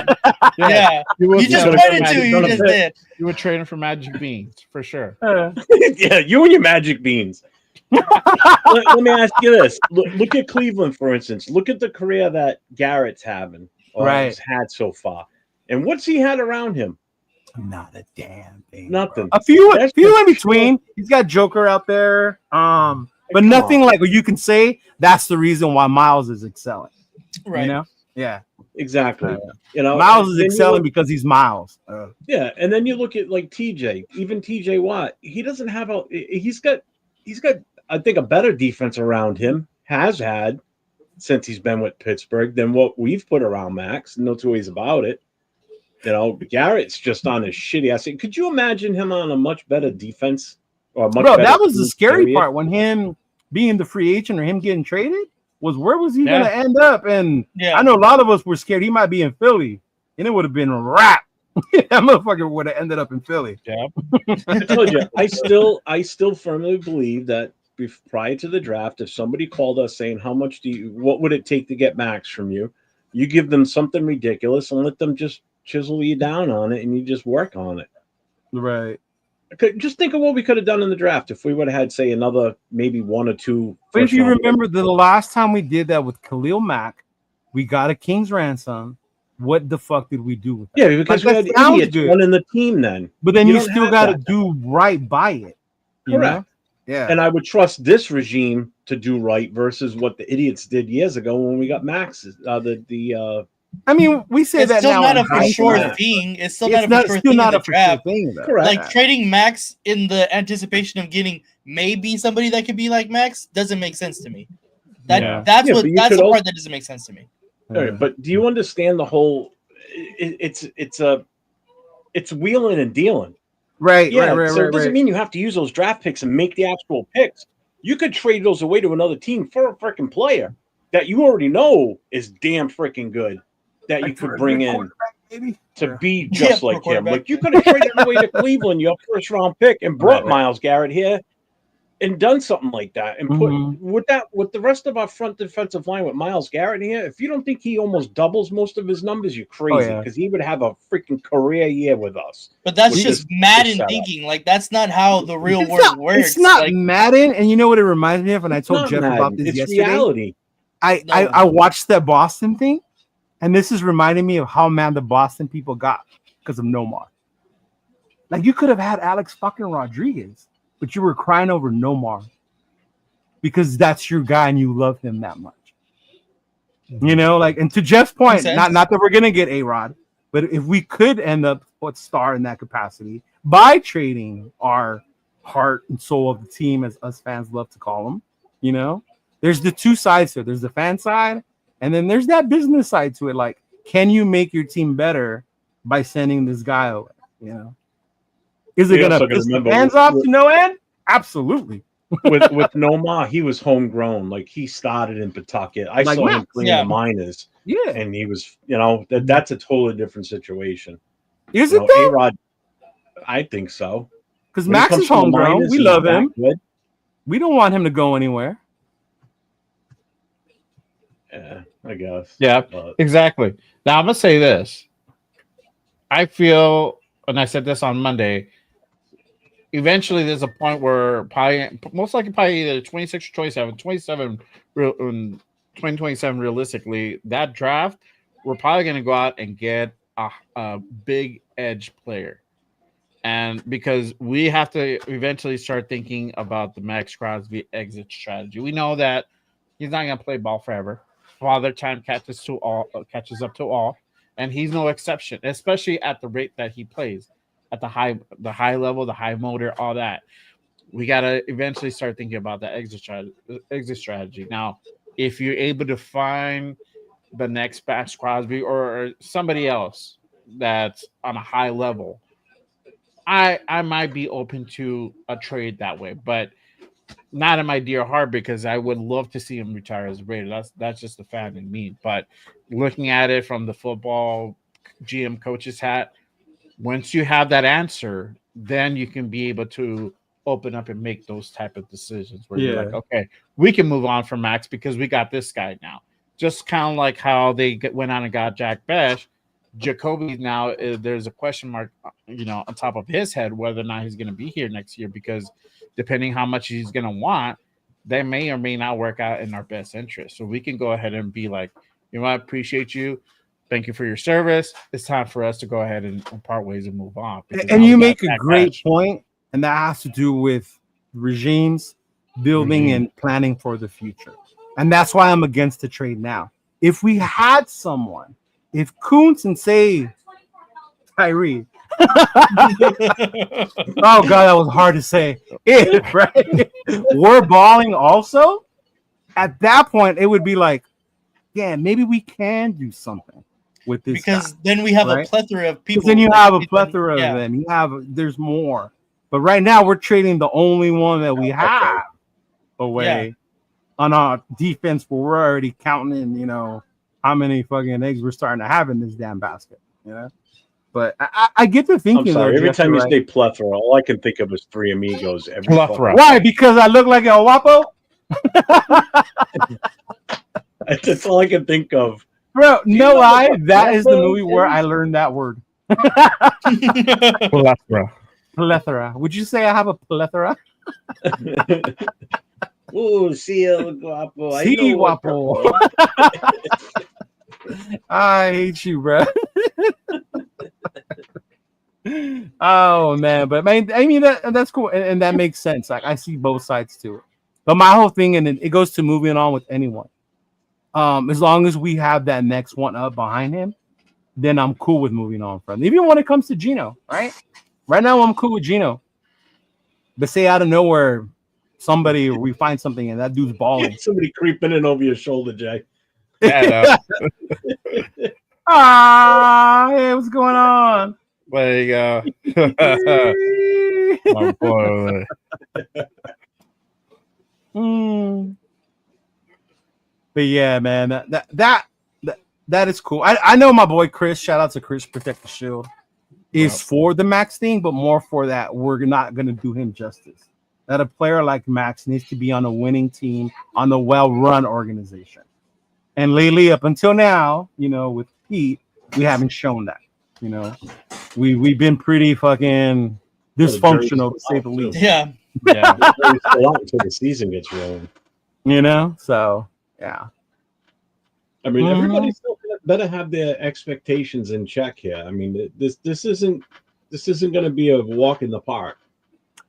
Yeah. You just pointed to. You just did. You were trading for Magic Beans for sure. Yeah, you and your Magic Beans. let me ask you this. Look at Cleveland, for instance. Look at the career that Garrett's having, or has had so far. And what's he had around him? Not a damn thing. Nothing. A few in between. He's got Joker out there. But nothing like what you can say that's the reason why Miles is excelling. Right. Yeah. Exactly. Miles is excelling because he's Miles. Yeah, and then you look at like TJ, even TJ Watt. He doesn't have he's got I think a better defense around him, has had since he's been with Pittsburgh, than what we've put around Max. No two ways about it. Garrett's just on his shitty ass. Could you imagine him on a much better defense? Or much better that was the scary part when him being the free agent or him getting traded was where was he going to end up? And I know a lot of us were scared he might be in Philly, and it would have been a wrap. that motherfucker would have ended up in Philly. Yeah. I told you, I still firmly believe that prior to the draft, if somebody called us saying, what would it take to get Max from you? You give them something ridiculous and let them just chisel you down on it, and you just work on it. Right. Just think of what we could have done in the draft if we would have had, say, another maybe 1 or 2. But if you remember the last time we did that with Khalil Mack, we got a king's ransom. What the fuck did we do with that? Yeah, because we had idiots running the team then. But then you still got to do right by it. Correct. Yeah. And I would trust this regime to do right versus what the idiots did years ago when we got Max. I mean, we say it's that still now. Not a for sure thing. It's still not a for sure thing in the draft. Like trading Max in the anticipation of getting maybe somebody that could be like Max doesn't make sense to me. That's the part that doesn't make sense to me. All right, but do you understand the whole? It's wheeling and dealing. Right. So it doesn't mean you have to use those draft picks and make the actual picks. You could trade those away to another team for a freaking player that you already know is damn freaking good that you could bring in to be just like him. Like you could have traded away to Cleveland, your first round pick, and brought Myles Garrett here and done something like that. And put with the rest of our front defensive line with Myles Garrett here, if you don't think he almost doubles most of his numbers, you're crazy because he would have a freaking career year with us. But that's just Madden thinking. Like that's not how the real world works. It's not Madden, and you know what it reminds me of? And I told Jeff about this yesterday. Reality. I watched that Boston thing, and this is reminding me of how mad the Boston people got because of Nomar. Like you could have had Alex fucking Rodriguez, but you were crying over Nomar because that's your guy and you love him that much. You know, like, and to Jeff's point, not that we're gonna get A-Rod, but if we could end up with star in that capacity by trading our heart and soul of the team, as us fans love to call them, you know, there's the two sides to it. There's the fan side, and then there's that business side to it. Like, can you make your team better by sending this guy away? You know, is it gonna piss the fans off to no end? Absolutely. with Nomar, he was homegrown. Like he started in Pawtucket. I saw him playing the minors. Yeah, and he was, you know, that's a totally different situation. Is it though? A-Rod, I think so. Because Max is homegrown. We love him. We don't want him to go anywhere. Yeah, I guess. Yeah, exactly. Now I'm gonna say this. I feel, and I said this on Monday. Eventually, there's a point where most likely either 26 or 27 in 2027 realistically, that draft, we're probably going to go out and get a big edge player. And because we have to eventually start thinking about the Max Crosby exit strategy. We know that he's not going to play ball forever. Father time catches up to all, and he's no exception, especially at the rate that he plays. At the high level, the high motor, all that. We got to eventually start thinking about that exit strategy. Now, if you're able to find the next Max Crosby or somebody else that's on a high level, I might be open to a trade that way, but not in my dear heart because I would love to see him retire as a Raider. That's just the fan in me. But looking at it from the football GM coach's hat, once you have that answer, then you can be able to open up and make those type of decisions where you're like, okay, we can move on from Max because we got this guy now. Just kind of like how they went on and got Jack Besh. Jacoby now, there's a question mark, you know, on top of his head whether or not he's going to be here next year because depending how much he's going to want, they may or may not work out in our best interest. So we can go ahead and be like, you know, I appreciate you. Thank you for your service. It's time for us to go ahead and part ways and move on. And you make a great point, and that has to do with regimes building and planning for the future. And that's why I'm against the trade now. If we had someone, if Kuntz and say Tyree, oh God, that was hard to say. If right, we're balling also, at that point it would be like, yeah, maybe we can do something with this because guy, then we have a plethora of people. Then you have a plethora of them. There's more. But right now we're trading the only one that we have away on our defense where we're already counting in, you know, how many fucking eggs we're starting to have in this damn basket. You know? But I get the I'm thinking. sorry. Though, Every Jeff, time you're you right. say plethora, all I can think of is Three Amigos. Plethora. Why? Because I look like El Guapo? That's all I can think of. Bro, no lie. what That is the plethora movie where is? I learned that word. Plethora. Plethora. Would you say I have a plethora? Oh, see El Guapo. I Sí, know what guapo. I hate you, bro. Oh man, but man, I mean that's cool, and that makes sense. Like I see both sides to it. But my whole thing, and it goes to moving on with anyone. As long as we have that next one up behind him, then I'm cool with moving on from. Even when it comes to Gino, right? Right now I'm cool with Gino. But say out of nowhere, we find something and that dude's balling. Somebody creeping in over your shoulder, Jay. Yeah, Hey, what's going on? there you go. My boy. But yeah, man, that is cool. I know my boy Chris. Shout out to Chris, Protect the Shield. Is for the Max thing, but more for that we're not going to do him justice. That a player like Max needs to be on a winning team, on a well-run organization. And lately, up until now, with Pete, we haven't shown that. We've been pretty fucking dysfunctional to say the least. Yeah. Yeah. Until the season gets rolling. So yeah. I mean, everybody still better have their expectations in check here. I mean, this isn't going to be a walk in the park.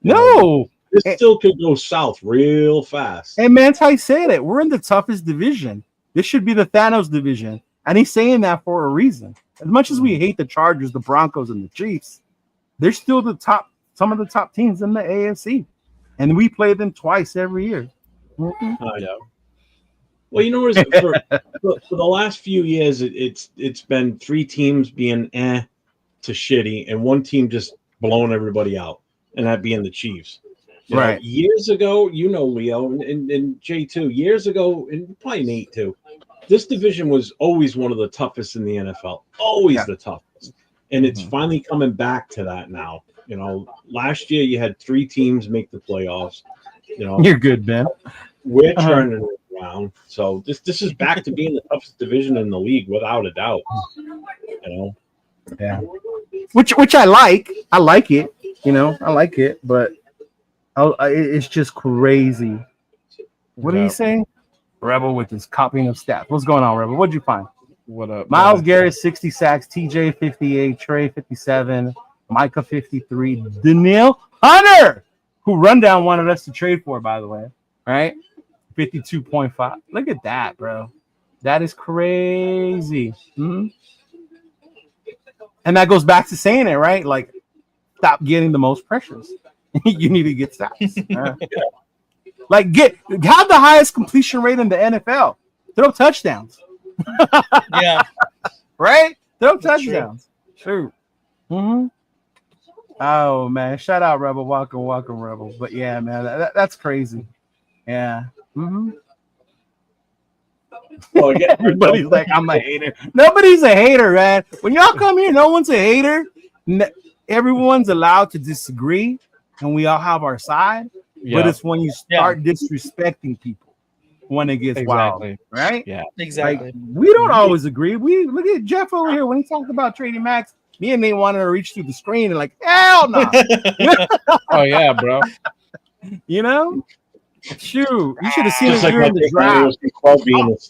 No, this still could go south real fast. And Manti said it. We're in the toughest division. This should be the Thanos division, and he's saying that for a reason. As much as we hate the Chargers, the Broncos, and the Chiefs, they're still some of the top teams in the AFC, and we play them twice every year. I know. Well, for the last few years, it's been three teams being to shitty, and one team just blowing everybody out, and that being the Chiefs. Right. Years ago, Leo, and Jay too. Years ago, and probably Nate too. This division was always one of the toughest in the NFL. Always the toughest, and it's finally coming back to that now. Last year you had three teams make the playoffs. You're good, Ben. We're turning it around. So this is back to being the toughest division in the league without a doubt. Yeah. Which I like. I like it. I like it, but it's just crazy. What are you saying? Rebel with his copying of stats. What's going on, Rebel? What'd you find? What up? Miles Garrett, 60 sacks. TJ, 58. Trey, 57. Micah, 53. Danielle Hunter, who Rundown wanted us to trade for, by the way. Right? 52.5. Look at that, bro. That is crazy. Mm-hmm. And that goes back to saying it, right? Like, stop getting the most pressures. You need to get stats. Like, have the highest completion rate in the NFL. Throw touchdowns. Yeah. Right? Throw touchdowns. True. Mm-hmm. Oh, man. Shout out, Rebel. Welcome, Rebel. But, yeah, man, that's crazy. Yeah. Mm-hmm. Well, again, everybody's like, I'm a hater. Nobody's a hater, man. When y'all come here, no one's a hater. Everyone's allowed to disagree, and we all have our side. Yeah. But it's when you start disrespecting people when it gets wild, right? Yeah, exactly. Like, we don't always agree. We look at Jeff over here when he talked about trading Max. Me and Nate wanted to reach through the screen and like, hell no. Oh yeah, bro. Shoot, you should have seen us during the draft.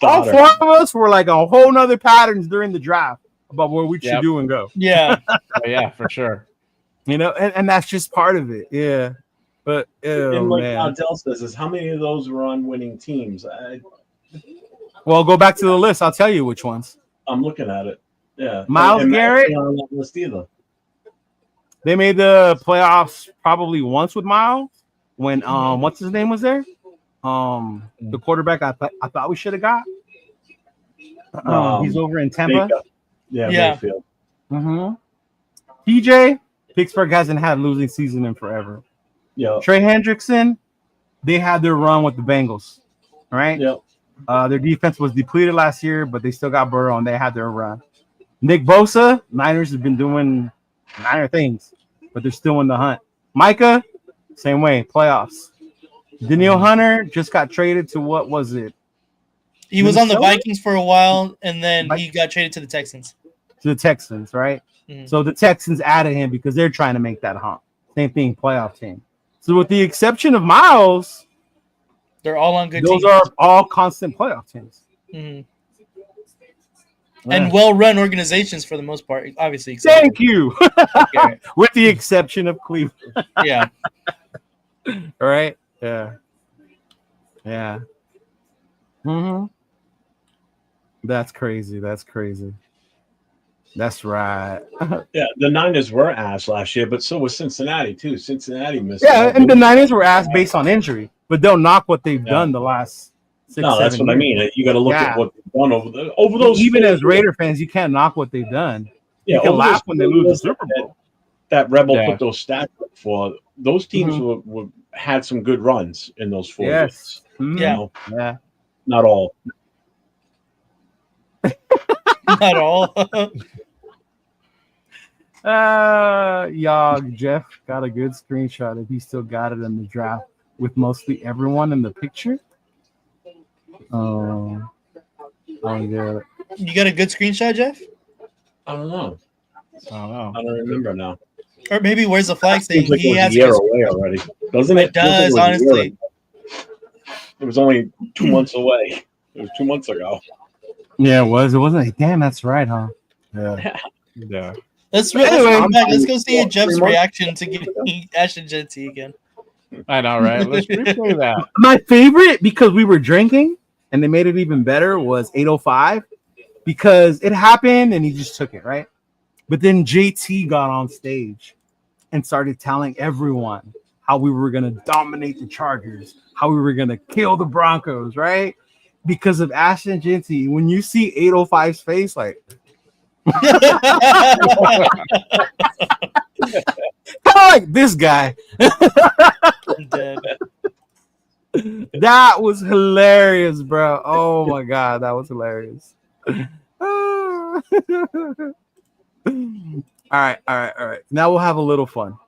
All four of us were like on whole nother patterns during the draft about where we should do and go. Yeah. Oh, yeah, for sure. And that's just part of it. Yeah. But and like Adele says, is how many of those were on winning teams? Well, go back to the list. I'll tell you which ones. I'm looking at it. Yeah. Miles Garrett. On that list either. They made the playoffs probably once with Miles. When what's his name was there? The quarterback I thought we should have got. He's over in Tampa. Yeah. Mayfield. Mm-hmm. TJ, Pittsburgh hasn't had a losing season in forever. Yeah. Trey Hendrickson, they had their run with the Bengals. Right? Yep. Their defense was depleted last year, but they still got Burrow and they had their run. Nick Bosa, Niners have been doing Niner things, but they're still in the hunt. Micah, same way, playoffs. Daniil Hunter just got traded to what was it? He was on the Minnesota? Vikings for a while, and then he got traded to the Texans. To the Texans, right? Mhm. So the Texans added him because they're trying to make that hump. Same thing, playoff team. So with the exception of Miles, They're all on good those teams. are all constant playoff teams. Mhm. Yeah. And well-run organizations for the most part, obviously. Except Thank you. Okay. With the exception of Cleveland. Yeah. All right. Yeah. Yeah. Mm-hmm. That's crazy. That's crazy. That's right. Yeah, the Niners were ass last year, but so was Cincinnati too. Cincinnati missed. Yeah, and the Niners were asked based on injury, but they'll knock what they've done the last 6, No, that's 7 what I years. mean. You got to look at what they've done over those. Even 4 as Raider fans, you can't knock what they've done. Yeah, You can over laugh those when they 4 lose the years Super Bowl. that Rebel Yeah. put those stats up for. Those teams had some good runs in those 4 years. Yes. Mhm. Yeah. You know, Yeah. not all. Not all. Y'all, Jeff got a good screenshot if he still got it in the draft with mostly everyone in the picture. Oh, yeah. You got a good screenshot, Jeff? I don't know. I don't remember now. Or maybe where's the flag saying Seems like he it was has a year good- away already, doesn't it? It does, honestly. It was only 2 months away. It was 2 months ago. Yeah, it was. It wasn't. Damn, that's right, huh? Yeah. Yeah. Let's Anyway, come back. Let's go see Jeff's 3 months. reaction to getting Ashton Genty again. I know, right? Let's replay that. My favorite, because we were drinking and they made it even better, was 805 because it happened and he just took it, right? But then JT got on stage and started telling everyone how we were going to dominate the Chargers, how we were going to kill the Broncos, right? Because of Ashton Genty. When you see 805's face, like, kind of like this guy. I'm dead. That was hilarious, bro. Oh my god, that was hilarious. All right. Now we'll have a little fun.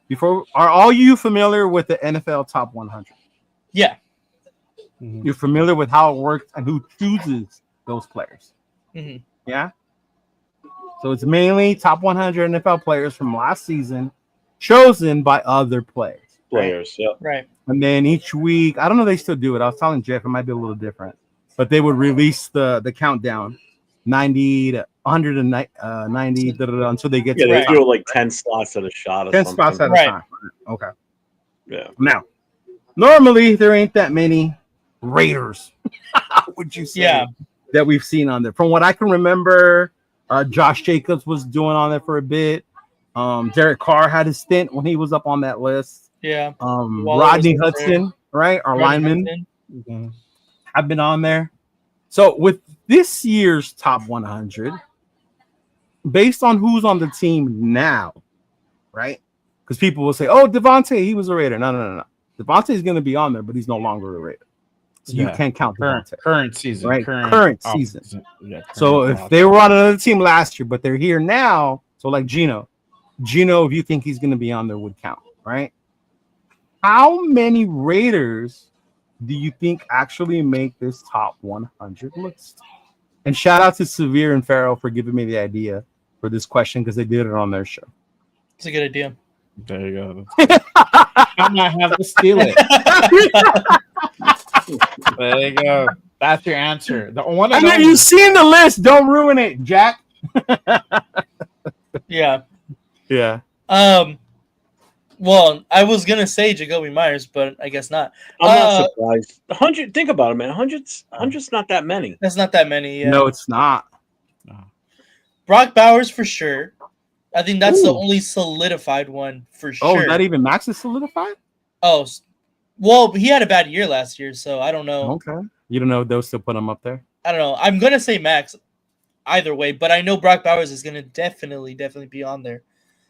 Before, are all you familiar with the NFL Top 100? Yeah. You're familiar with how it works and who chooses those players? Mhm. Yeah. So it's mainly top 100 NFL players from last season, chosen by other players. Yeah. Right. And then each week, I don't know if they still do it. I was telling Jeff it might be a little different, but they would release the countdown, 90 to 190 until they get Yeah, to they the do top. it like 10 slots at a shot or 10 something. spots at a Right. time. Okay. Yeah. Now, normally there ain't that many Raiders, would you say, Yeah. that we've seen on there. From what I can remember, Josh Jacobs was doing on there for a bit. Derek Carr had his stint when he was up on that list. Yeah. Waller Rodney was up there. Hudson, right? Our Rodney linemen Hudson. have been on there. So with this year's top 100, based on who's on the team now, right? Because people will say, "Oh, Devontae, he was a Raider." No. Devontae is going to be on there, but he's no longer a Raider. So you Yeah. can't count Devontae. Current season. Right, Current current off- season. Yeah, So current if off- they were on another team last year, but they're here now, so like Gino, if you think he's going to be on there, would count, right? How many Raiders do you think actually make this top 100 list? And shout out to Severe and Farrell for giving me the idea for this question because they did it on their show. It's a good idea. There you go. I might have to steal it. There you go. That's your answer. The one And if you've seen the list, don't ruin it, Jack. Yeah. Yeah. Well, I was gonna say Jacoby Myers, but I guess not. I'm not surprised. 100. Think about it, man. 100's not that many. That's not that many. Yeah. No, it's not. Brock Bowers for sure. I think that's the Ooh. only solidified one for Oh, sure. not even Max is solidified? Oh, well, he had a bad year last year, so I don't know. Okay. You don't know if they'll still put him up there? I don't know. I'm gonna say Max either way, but I know Brock Bowers is gonna definitely be on there.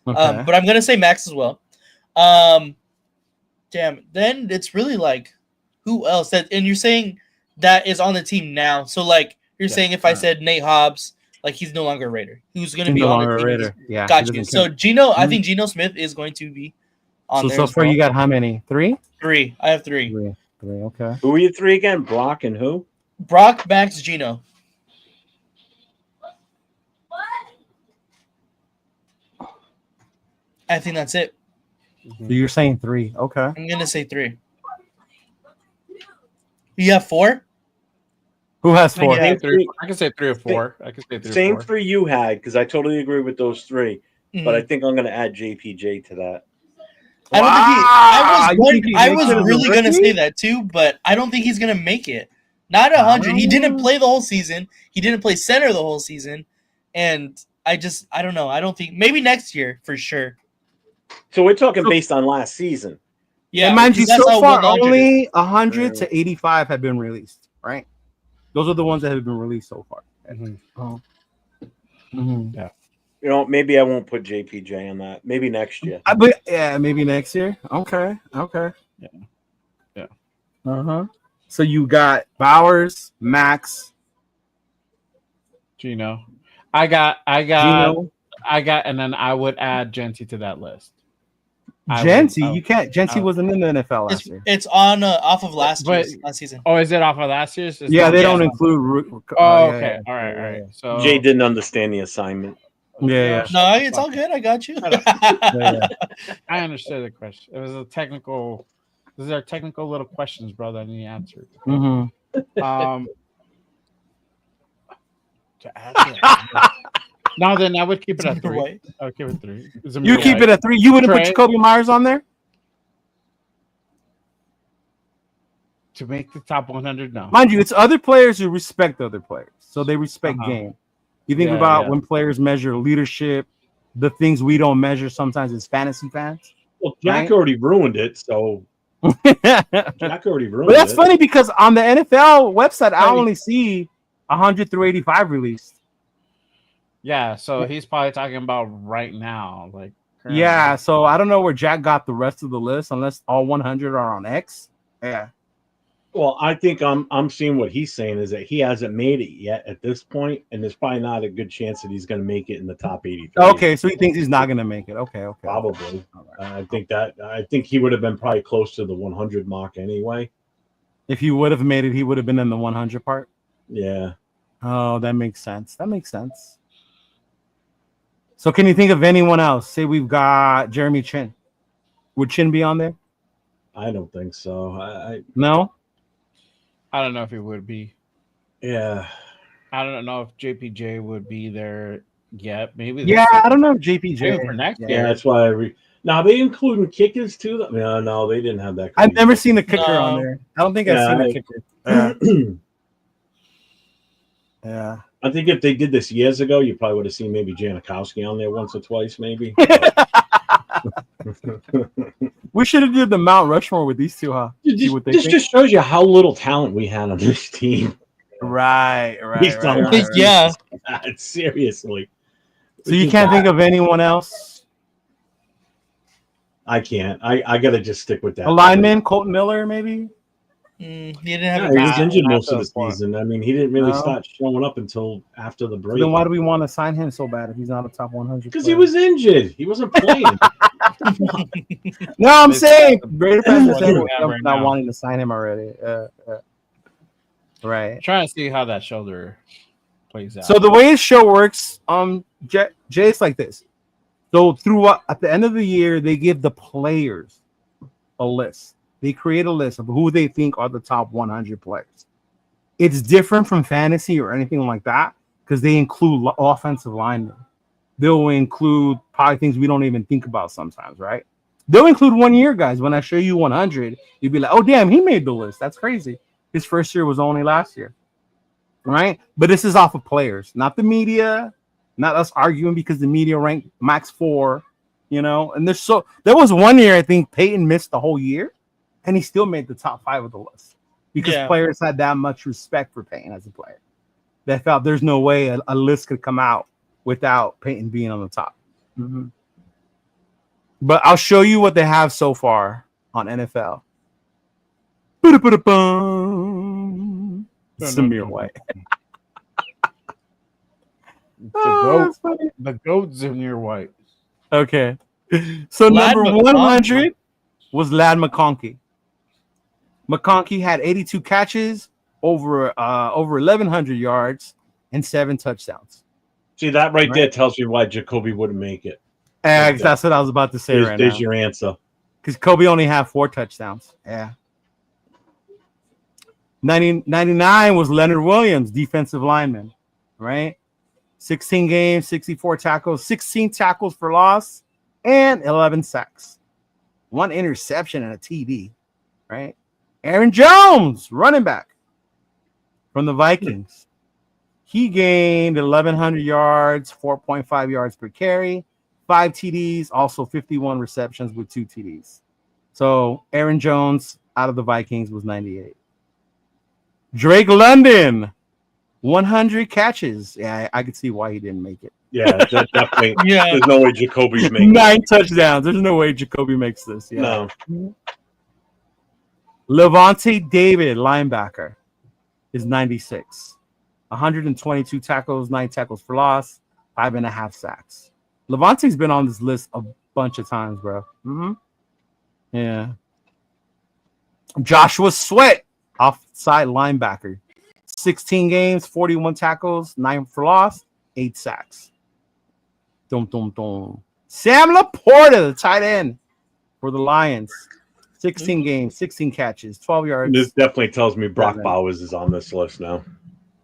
Okay. But I'm gonna say Max as well. Damn. Then it's really like who else? And you're saying that is on the team now. So like You're saying if I said Nate Hobbs, like he's no longer a Raider. Who's going to be no on longer the a team? Raider. Yeah. he Got you. doesn't So count. Geno, I think Geno Smith is going to be on there. So as far well. you got how many? 3? 3. I have 3. 3. Okay. Who are you 3 again? Brock and who? Brock, Max, Geno. I think that's it. So you're saying 3. Okay. I'm gonna say 3. You have 4? Who has 4? Yeah. I can say 3 or 4. I can say 3 Same or 4. for you had, because I totally agree with those 3. But I Mhm. think I'm going to add JPJ to that. I don't think You think I he was makes it as a really gonna rookie? say that too, but I don't think he's gonna make it. Not 100. He didn't play the whole season. He didn't play center the whole season, and I don't know. I don't think maybe next year for sure. So we're talking based on last season. Yeah, and mind you, because that's so how far 100 is. only 100 to 85 have been released, right? Those are the ones that have been released so far. Oh. Yeah. You know, maybe I won't put JPJ on that. Maybe next year. But yeah, maybe next year. Okay. Yeah. So you got Bowers, Max, Gino. I got, Gino, and then I would add Genty to that list. Genty. You can't. Genty wasn't in the NFL last year. It's on off of last season. Oh, is it off of last year's? Yeah, they don't include. Oh, okay. All right. So Jay didn't understand the assignment. Yeah. No, it's all good. I got you. I understood the question. It was a technical. These are technical little questions, brother. I need answered. To add to no, then I would keep it at 3. I would keep it 3. You keep it at 3. You wouldn't put Jacoby Myers on there to make the top 100. No, mind you, it's other players who respect other players, so they respect game. You think about when players measure leadership, the things we don't measure sometimes as fantasy fans. Well, Jack already ruined it, so Jack already ruined it. But that's funny because on the NFL website, I only see 100 through 85 released. Yeah, so he's probably talking about right now, like currently. Yeah. So I don't know where Jack got the rest of the list, unless all 100 are on X. Yeah. Well, I think I'm seeing what he's saying is that he hasn't made it yet at this point, and there's probably not a good chance that he's going to make it in the top 83. Okay, so he thinks he's not going to make it. Okay. Probably. I think he would have been probably close to the 100 mark anyway. If he would have made it, he would have been in the 100 part. Yeah. Oh, that makes sense. So can you think of anyone else? Say we've got Jeremy Chin. Would Chin be on there? I don't think so. No? I don't know if it would be. Yeah. I don't know if JPJ would be there yet. Maybe. Yeah, I don't know if JPJ for next year. Yeah, that's why now they including kickers too. No, they didn't have that. I've never seen a kicker on there. I don't think I've seen a kicker. Yeah. I think if they did this years ago, you probably would have seen maybe Janikowski on there once or twice, maybe. We should have did the Mount Rushmore with these two, huh? This just shows you how little talent we had on this team. Right. Yeah. Seriously. So you can't think of anyone else? I can't. I got to just stick with that. A lineman, Colton Miller, maybe? He didn't have he was injured most of the season. I mean, he didn't really start showing up until after the break. Then why do we want to sign him so bad if he's not a top 100? Because he was injured. He wasn't playing. No, I'm saying Raider fans are not wanting to sign him already. Right. I'm trying to see how that shoulder plays out. So the way his show works, Jay, it's like this. So at the end of the year, they give the players a list. They create a list of who they think are the top 100 players. It's different from fantasy or anything like that because they include offensive linemen. They'll include probably things we don't even think about sometimes, right? They'll include 1 year guys. When I show you 100, you'll be like, oh, damn, he made the list. That's crazy. His first year was only last year, right? But this is off of players, not the media, not us arguing because the media ranked max 4, And there was 1 year, I think Peyton missed the whole year. And he still made the top 5 of the list because players had that much respect for Peyton as a player. They felt there's no way a list could come out without Peyton being on the top. Mm-hmm. But I'll show you what they have so far on NFL. Samir White. The goat's in your white. Okay. So Lad number McConkey. 100 was Lad McConkey. McConkey had 82 catches, over 1,100 yards, and 7 touchdowns. See, that right there tells me why Jacoby wouldn't make it. That's what I was about to say right now. There's your answer. Because Kobe only had 4 touchdowns. Yeah. 99 was Leonard Williams, defensive lineman, right? 16 games, 64 tackles, 16 tackles for loss, and 11 sacks. 1 interception and a TD, right? Aaron Jones, running back from the Vikings. He gained 1,100 yards, 4.5 yards per carry, 5 TDs, also 51 receptions with 2 TDs. So Aaron Jones out of the Vikings was 98. Drake London, 100 catches. Yeah, I could see why he didn't make it. Yeah, definitely. Yeah. There's no way Jacoby's making 9 touchdowns. There's no way Jacoby makes this. Yeah. No. Levante David, linebacker, is 96. 122 tackles, 9 tackles for loss, 5.5 sacks. Levante's been on this list a bunch of times, bro. Yeah. Joshua Sweat, offside linebacker. 16 games, 41 tackles, 9 for loss, 8 sacks. Sam Laporta, the tight end for the Lions. 16 games, 16 catches, 12 yards. This definitely tells me Brock Bowers is on this list now.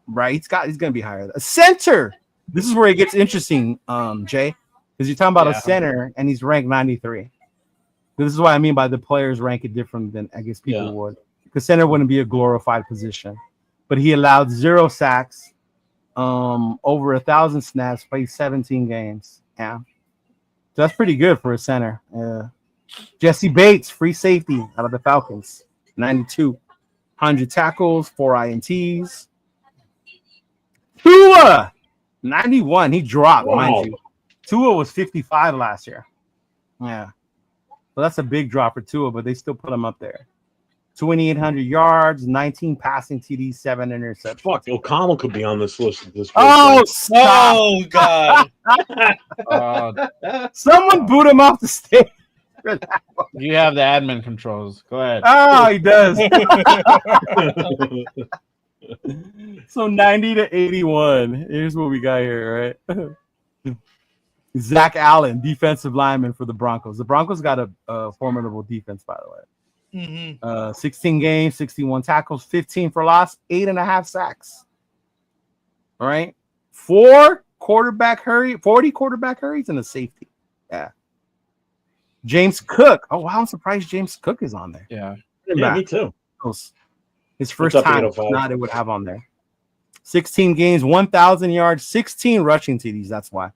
Right, he's going to be higher. A center. This is where it gets interesting, Jay, because you're talking about a center, and he's ranked 93. This is what I mean by the players rank it different than I guess people would. Because center wouldn't be a glorified position, but he allowed 0 sacks, over 1,000 snaps, played 17 games. Yeah, so that's pretty good for a center. Yeah. Jesse Bates, free safety out of the Falcons, 92, 100 tackles, 4 INTs. Tua, 91. He dropped, mind you. Tua was 55 last year. Yeah. Well, that's a big drop for Tua, but they still put him up there. 2,800 yards, 19 passing TDs, 7 interceptions. Fuck, O'Connell could be on this list at this point. Oh, stop. Oh, God. Someone boot him off the stage. You have the admin controls. Go ahead. Oh, he does. So 90 to 81. Here's what we got here, right? Zach Allen, defensive lineman for the Broncos. The Broncos got a formidable defense, by the way. 16 games, 61 tackles, 15 for loss, 8.5 sacks. All right. 40 quarterback hurries, and a safety. Yeah. James Cook. Oh, wow. I'm surprised James Cook is on there. Yeah. Me too. His first time. Not it would have on there. 16 games, 1,000 yards, 16 rushing TDs. That's why.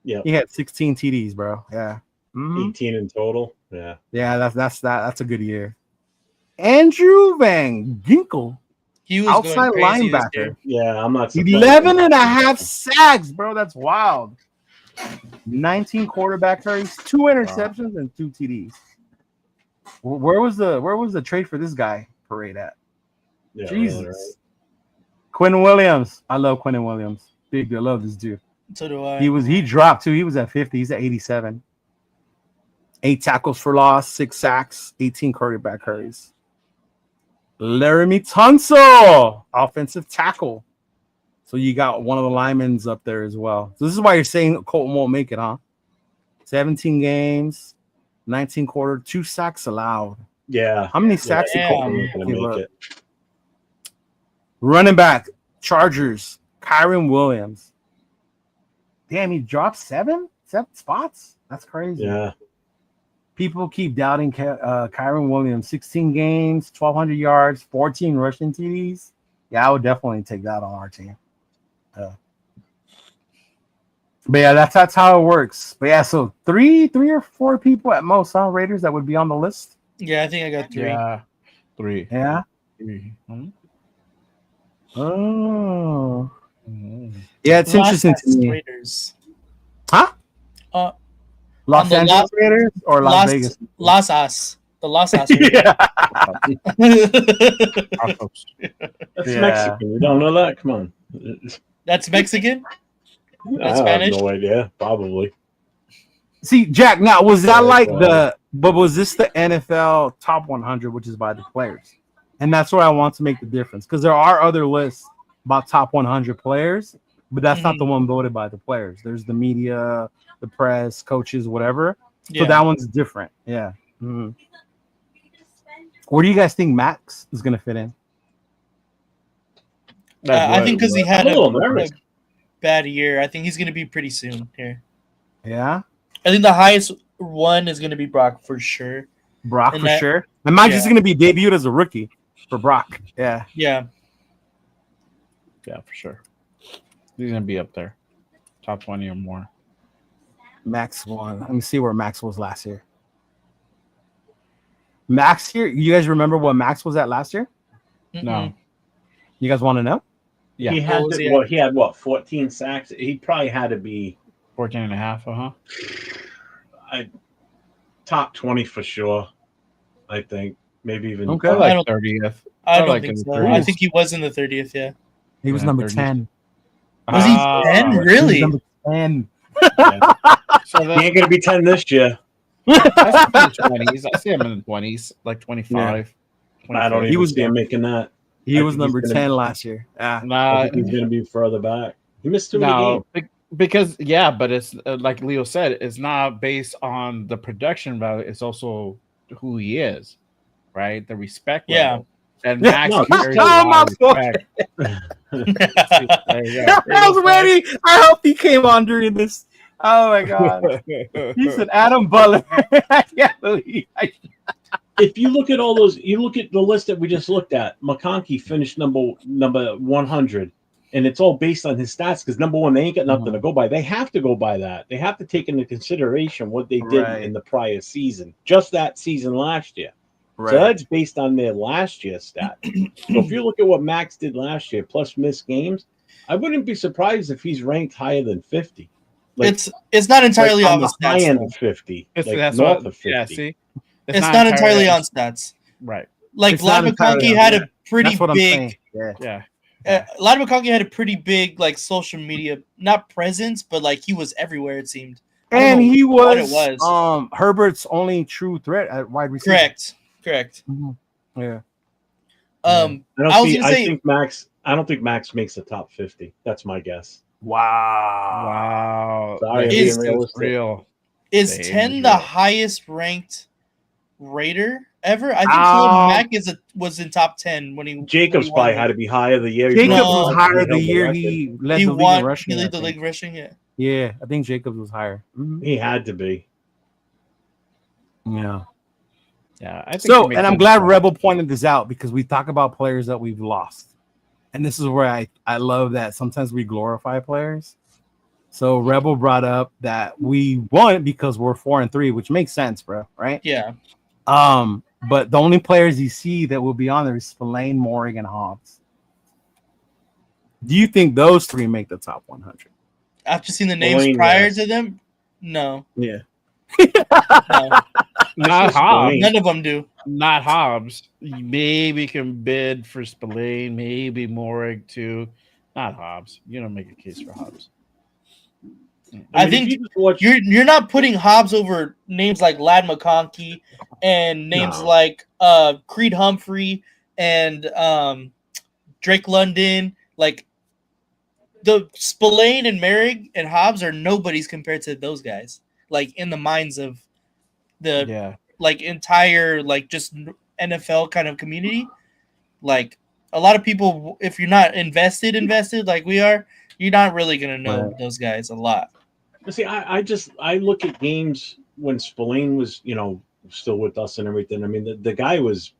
Yeah. He had 16 TDs, bro. Yeah. 18 in total. Yeah. Yeah, that's a good year. Andrew Van Ginkel. He was outside linebacker. Yeah, I'm not surprised. 11.5 sacks, bro. That's wild. 19 quarterback hurries, 2 interceptions, and 2 TDs. Where was the trade for this guy parade at? Yeah, Jesus. really, right. Quinn Williams. I love Quinn Williams. Big. I love this dude. So do I. He dropped too. He was at 50. He's at 87. 8 tackles for loss, 6 sacks, 18 quarterback hurries. Laramie Tunsil, offensive tackle. So you got one of the linemen up there as well. So this is why you're saying Colton won't make it, huh? 17 games, 19 quarter, 2 sacks allowed. Yeah. How many sacks did Colton make it? Running back, Chargers, Kyron Williams. Damn, he dropped 7 spots? That's crazy. Yeah. People keep doubting Kyron Williams. 16 games, 1,200 yards, 14 rushing TDs. Yeah, I would definitely take that on our team. But yeah, that's how it works. But yeah, so three or 4 people at most, huh, Raiders, that would be on the list? Yeah, I think I got 3. Yeah, 3. Yeah? 3. Oh. Yeah, it's interesting to me. Raiders. Huh? Los the Angeles Raiders or Las Vegas? Las As. The Las As Raiders. That's Mexican. You don't know that? Come on. That's Mexican? I have Spanish? no idea. Probably. See, Jack, now was that Yeah, like well. but was this the NFL top 100, which is by the players? And that's where I want to make the difference, because there are other lists about top 100 players, but that's not the one voted by the players. There's the media, the press, coaches, whatever. So that one's different. Yeah. Mm-hmm. Where do you guys think Max is going to fit in? I think because he had a bad year. I think he's going to be pretty soon here. Yeah. I think the highest one is going to be Brock for sure. Brock for sure. And Max is going to be debuted as a rookie for Brock. Yeah. Yeah. Yeah, for sure. He's going to be up there. Top 20 or more. Max won. Let me see where Max was last year. Max here. You guys remember what Max was at last year? No. You guys want to know? Yeah. He had he had what, 14 sacks? He probably had to be 14 and a half, top 20 for sure. I think maybe even okay. Like 30th. I don't think so. I think he was in the 30th. Yeah. He was number 10. Was he 10? Really? Number 10. So he ain't gonna be 10 this year. I see him in the 20s. I see him in the 20s, like 25. Yeah. I don't even see him making that. He was number 10 last year. I think he's gonna be further back. He missed too many games. Because but it's like Leo said, it's not based on the production value. It's also who he is, right? The respect level. And Max carries a lot of respect. I was ready. I hope he came on during this. Oh my god. He said Adam Butler. I can't believe if you look at all those, you look at the list that we just looked at, McConkey finished number 100. And it's all based on his stats because, number one, they ain't got nothing to go by. They have to go by that. They have to take into consideration what they did in the prior season, just that season last year. Right. So that's based on their last year's stat. So if you look at what Max did last year, plus missed games, I wouldn't be surprised if he's ranked higher than 50. Like, it's not entirely on the high stats, end of 50. It's like north of 50. Yeah, see? It's not entirely on stats. Right. Like, Lad McConkey had a pretty big... Yeah. Lad McConkey had a pretty big social media, not presence, but he was everywhere, it seemed. And he was Herbert's only true threat at wide receiver. Correct. Mm-hmm. Yeah. I don't think Max makes the top 50. That's my guess. Wow. Sorry, is real. Is 10 the highest ranked Raider ever? I think Mac was in top 10 when he. Jacobs probably had to be higher the year. Jacobs was higher the year he led the league in rushing. He led the league rushing. Yeah. Yeah, I think Jacobs was higher. Mm-hmm. He had to be. Yeah. Yeah. I think so, and I'm glad Rebel pointed this out because we talk about players that we've lost, and this is where I love that sometimes we glorify players. So Rebel brought up that we won because we're 4-3, which makes sense, bro. Right? Yeah. But the only players you see that will be on there is Spillane, Morrig, and Hobbs. Do you think those three make the top 100? After seeing the names prior to them, no. Yeah. No. Not Hobbs. None of them do. Not Hobbs. Maybe can bid for Spillane, maybe Morrig too. Not Hobbs. You don't make a case for Hobbs. I think you're not putting Hobbs over names like Lad McConkey and names like Creed Humphrey and Drake London. Like the Spillane and Merrick and Hobbs are nobodies compared to those guys. Like in the minds of the entire just NFL kind of community. Like a lot of people, if you're not invested like we are, you're not really gonna know those guys a lot. See, I look at games when Spillane was, still with us and everything. I mean, the guy was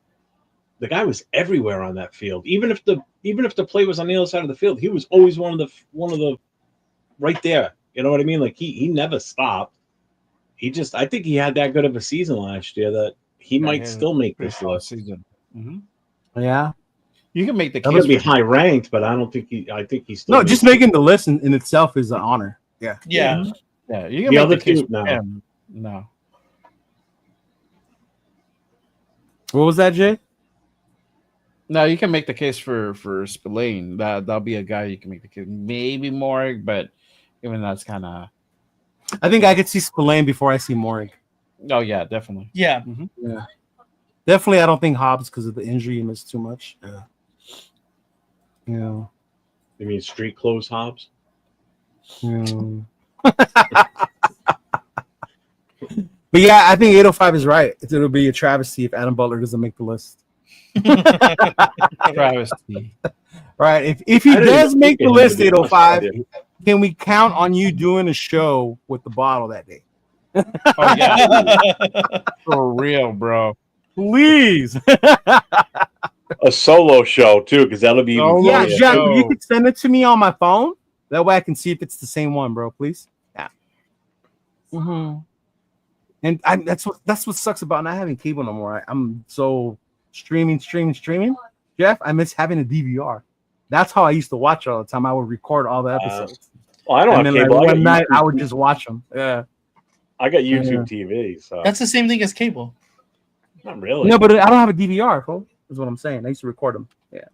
everywhere on that field. Even if the play was on the other side of the field, he was always one of the right there. You know what I mean? Like he never stopped. I think he had that good of a season last year that he might still make this list. Season. Mm-hmm. Yeah. You can make the case. He's going to be high ranked, but I think he's still. No, just making the list in itself is an honor. Yeah. Yeah. Yeah. You can make the case for him. No. What was that, Jay? No, you can make the case for Spillane. That'll be a guy you can make the case. Maybe Morrig, but Even though that's kind of. I think I could see Spillane before I see Morik. Oh yeah, definitely. Yeah. Yeah. Definitely, I don't think Hobbs because of the injury he missed too much. Yeah. Yeah. You mean street clothes Hobbs? Yeah. But yeah, I think 805 is right. It'll be a travesty if Adam Butler doesn't make the list. Travesty. Right. If he I didn't does even make think the it list, would be 805, much. can we count on you doing a show with the bottle that day? Oh yeah, for real, bro. Please. A solo show too, because that'll be even Yeah, funnier. Jack, No. you could send it to me on my phone. That way I can see if it's the same one, bro. Please. Yeah. And that's what sucks about not having cable no more. I'm so streaming. Jeff, I miss having a DVR. That's how I used to watch all the time. I would record all the episodes. Well, I don't And have then cable. like, I one got night YouTube. I would just watch them. Yeah. I got YouTube TV, so That's the same thing as cable. not really. No, but I don't have a DVR, bro. Is what I'm saying. I used to record them. Yeah.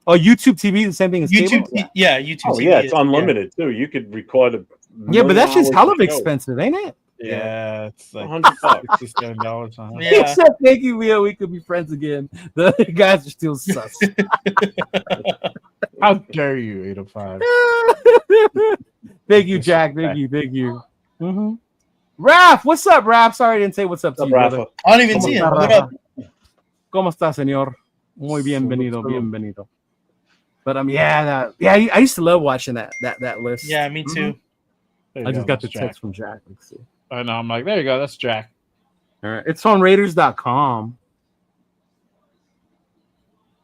Oh, YouTube TV, the same thing as YouTube, cable? YouTube. Oh TV yeah, it's is- unlimited too. You could record a Yeah, but that's just hell of expensive. expensive, ain't it? Yeah, it's like $100. $67. Yeah. Except thank you, Leo. We could be friends again. The other guys are still sus. How dare you, 805? Thank you, Jack. Thank you. Mm-hmm. Raph, what's up, Raph? Sorry I didn't say what's up to What's you, up, brother. Rafa? I don't even see it. What up? ¿Cómo está, señor? Muy bienvenido. But I used to love watching that list. Yeah, me too. There you I just go, got the that's text Jack. from Jack. Let's see. I know. I'm like, there you go. That's Jack. All right. It's on Raiders.com.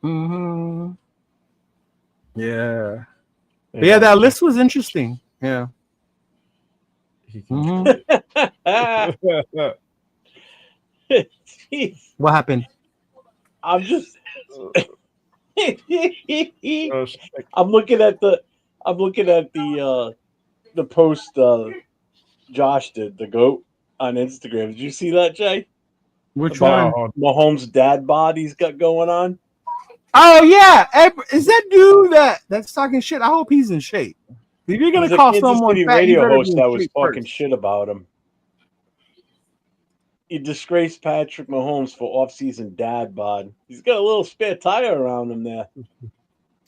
Mm-hmm. Yeah. But yeah, that list was interesting. Yeah. Mhm. Jeez. What happened? I'm just Oh, I'm looking at the post Josh did, the GOAT, on Instagram. Did you see that, Jay? Which About one? Mahomes' dad bod he's got going on. Oh yeah, is that dude that's talking shit? I hope he's in shape. If you're gonna There's a call Kansas someone City fat, you radio better be host in that was shape talking first. shit about him. He disgraced Patrick Mahomes for off-season dad bod. He's got a little spare tire around him there.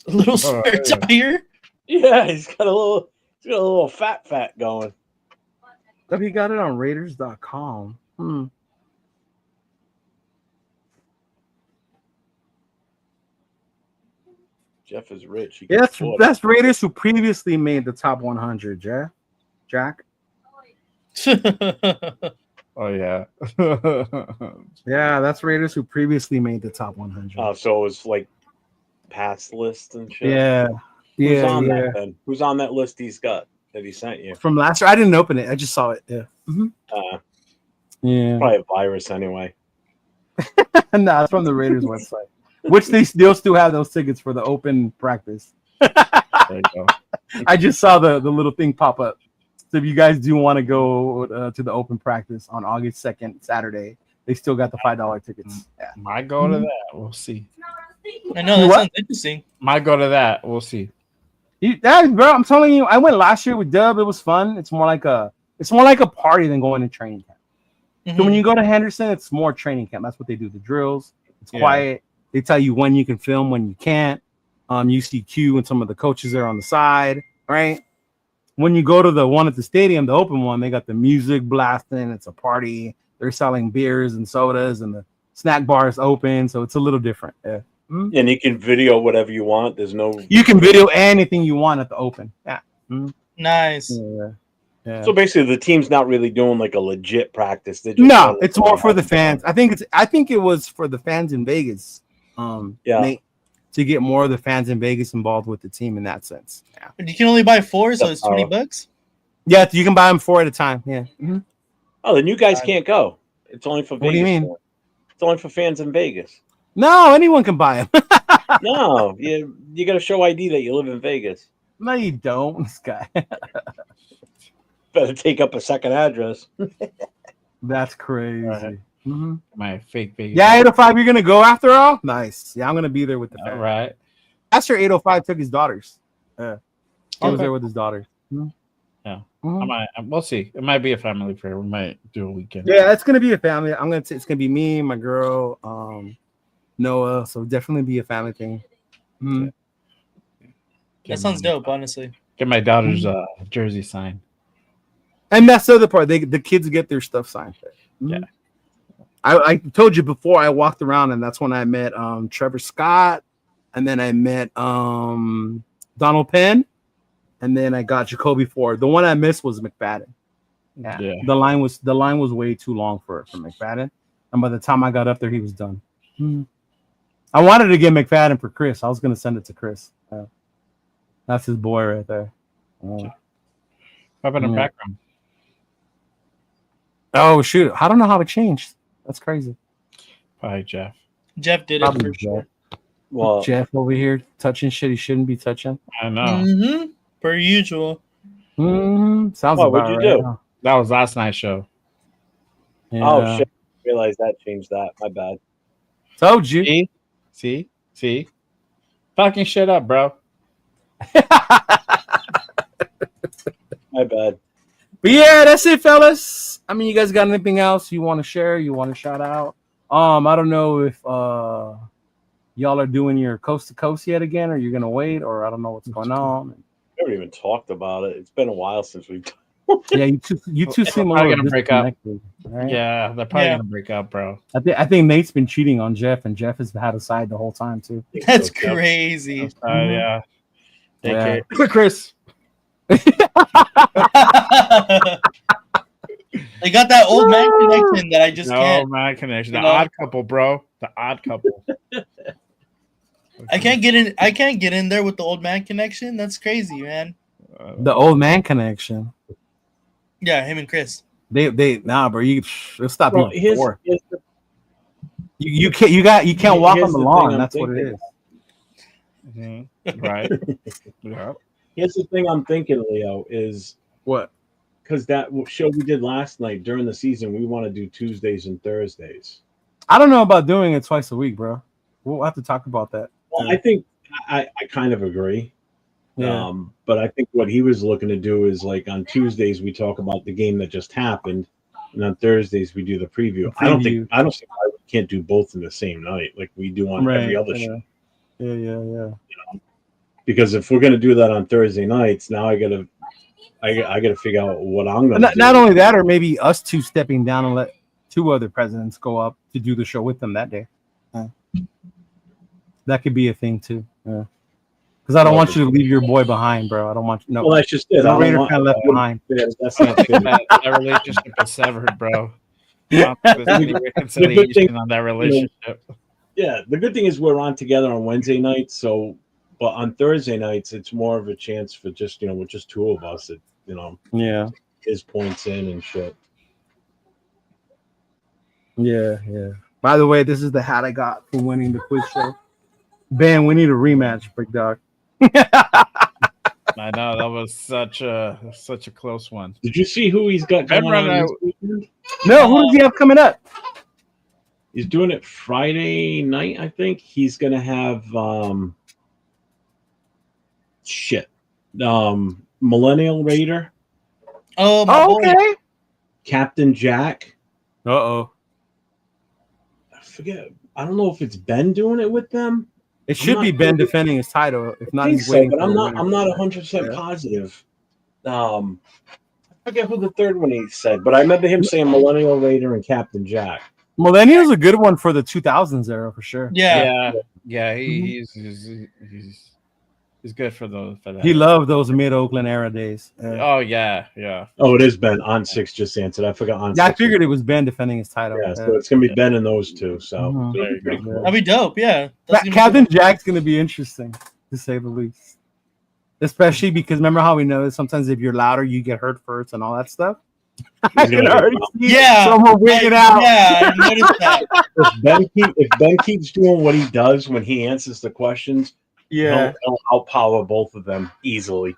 A little spare tire. Yeah, he's got a little fat going. But he got it on Raiders.com. Jeff is rich. He Yeah, can afford it. that's Raiders who previously made the top 100. Jack. Oh yeah. Yeah, that's Raiders who previously made the top 100. Oh, so it was like past list and shit. Yeah. Who's Yeah, on yeah. that then? Who's on that list he's got that he sent you? From last year, I didn't open it. I just saw it. Yeah. Yeah. Probably a virus anyway. No, it's from the Raiders website, which they'll still have those tickets for the open practice. There you go. I just saw the little thing pop up. So if you guys do want to go to the open practice on August 2nd, Saturday, they still got the $5 tickets. Yeah. Might go to that. We'll see. I know that What? sounds interesting. Might go to that. We'll see. Bro, I'm telling you, I went last year with Dub. It was fun. It's more like a party than going to training camp. So when you go to Henderson, it's more training camp. That's what they do. The drills. It's quiet. They tell you when you can film, when you can't. You see Q and some of the coaches there on the side, right? When you go to the one at the stadium, the open one, they got the music blasting. It's a party. They're selling beers and sodas, and the snack bar is open, so it's a little different. Yeah. And you can video whatever you want. There's no. You can video anything you want at the open. Yeah. Nice. Yeah. So basically, the team's not really doing like a legit practice. They're just No, doing it's more for the fans. I think it was for the fans in Vegas. Nate, to get more of the fans in Vegas involved with the team in that sense. Yeah. You can only buy 4, so it's $20. Yeah, you can buy them 4 at a time. Yeah. Oh, then you guys can't go. It's only for Vegas. What do you mean? It's only for fans in Vegas. No, anyone can buy them. No, you got to show ID that you live in Vegas. No, you don't. This guy. Better take up a second address. That's crazy. My fake Vegas. Yeah, 805. You're gonna go after all. Nice. Yeah, I'm gonna be there with the All fans. right. Last year, 805 took his daughters. He was there with his daughters. Yeah, Mhm. we'll see. It might be a family affair. We might do a weekend. Yeah, it's gonna be a family. It's gonna be me, my girl, Noah. So definitely be a family thing. Mhm. That sounds dope, honestly. Get my daughter's jersey signed. And that's the other part. The kids get their stuff signed. Yeah. I told you before. I walked around, and that's when I met Trevor Scott, and then I met Donald Penn, and then I got Jacoby Ford. The one I missed was McFadden. Yeah. The line was way too long for McFadden, and by the time I got up there, he was done. I wanted to get McFadden for Chris. I was gonna send it to Chris. That's his boy right there. How about in the background? Oh shoot! I don't know how it changed. That's crazy. Probably Jeff. Jeff did it for sure. Well, Jeff over here touching shit he shouldn't be touching. I know. Mm-hmm. Per usual. Sounds what would you do? Huh? That was last night's show. Yeah. Oh shit! I realized that changed that. My bad. Told you. See, fucking shit up, bro. My bad. But yeah, that's it, fellas. I mean, you guys got anything else you want to share? You want to shout out? I don't know if y'all are doing your coast to coast yet again, or you're gonna wait, or I don't know what's going on. We haven't even talked about it. It's been a while since we've. Yeah, you two seem a Probably little gonna break up. disconnected, right? Yeah, they're probably gonna break up, bro. I think Nate's been cheating on Jeff, and Jeff has had a side the whole time too. That's crazy. Yeah. Yeah. Chris. They got that old man connection that I just can't. Man connection. The You know? odd couple, bro. The odd couple. I can't get in. I can't get in there with the old man connection. That's crazy, man. The old man connection. Yeah, him and Chris. They nah, bro. It'll stop Well, you before. You can't walk on the lawn. That's what it is. Mm-hmm. Right. Yeah. Here's the thing I'm thinking, Leo, is What? because that show we did last night during the season, we want to do Tuesdays and Thursdays. I don't know about doing it twice a week, bro. We'll have to talk about that. Well, I think I kind of agree. Yeah. But I think what he was looking to do is like on Tuesdays we talk about the game that just happened, and on Thursdays we do the preview. I don't see why we can't do both in the same night like we do on every other show. Yeah. You know? Because if we're gonna do that on Thursday nights, now I gotta figure out what I'm gonna do. Not only that, or maybe us two stepping down and let two other presidents go up to do the show with them that day. That could be a thing too. Yeah. Because I don't want you to leave your boy behind, bro. I don't want you. No. Well, that's just it. No Raider fan left behind. Yeah, that's not good. that relationship is severed, bro. There's any reconciliation on that relationship. Yeah, the good thing is we're on together on Wednesday nights, so but on Thursday nights it's more of a chance for just with just two of us that Yeah. his points in and shit. Yeah. By the way, this is the hat I got for winning the quiz show. Ben, we need a rematch, big dog. I know that was such a close one. Did you see who he's got going on this weekend? No, who does he have coming up? He's doing it Friday night, I think. He's gonna have Millennial Raider. Oh, okay. Captain Jack. Uh-oh. I forget. I don't know if it's Ben doing it with them. It should be Ben defending his title. If not, he's so, waiting. but for I'm a not winner. 100% positive. I forget who the third one he said, but I remember him saying Millennial Raider and Captain Jack. Millennial's a good one for the 2000s era for sure. Yeah. He's good for that. He loved those mid-Oakland era days. Oh yeah. Oh, it is Ben. On six just answered. I forgot on. Yeah, I six. figured it was Ben defending his title. Yeah, so it's gonna be Ben and those two. So There you go. That'd be dope. Yeah. That's gonna be Captain Jack's gonna be interesting, to say the least. Especially because remember how we know sometimes if you're louder, you get hurt first and all that stuff. I can already see someone wigging out. Yeah, I noticed that. If Ben keeps doing what he does when he answers the questions, he'll outpower both of them easily.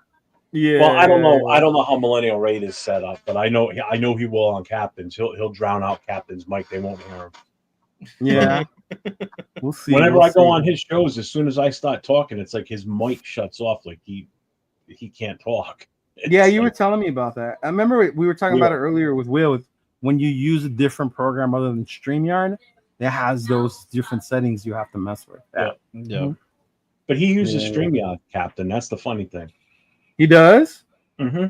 Yeah. Well, I don't know how Millennial Raid is set up, but I know he will on Captains. He'll drown out Captain's mic. They won't hear him. Yeah. We'll see. Whenever I go on his shows, as soon as I start talking, it's like his mic shuts off. Like he can't talk. Yeah, you were telling me about that. I remember we were talking about it earlier with Will. With when you use a different program other than StreamYard, it has those different settings you have to mess with. Yeah. Mm-hmm. But he uses StreamYard, Captain. That's the funny thing. He does? Mm-hmm.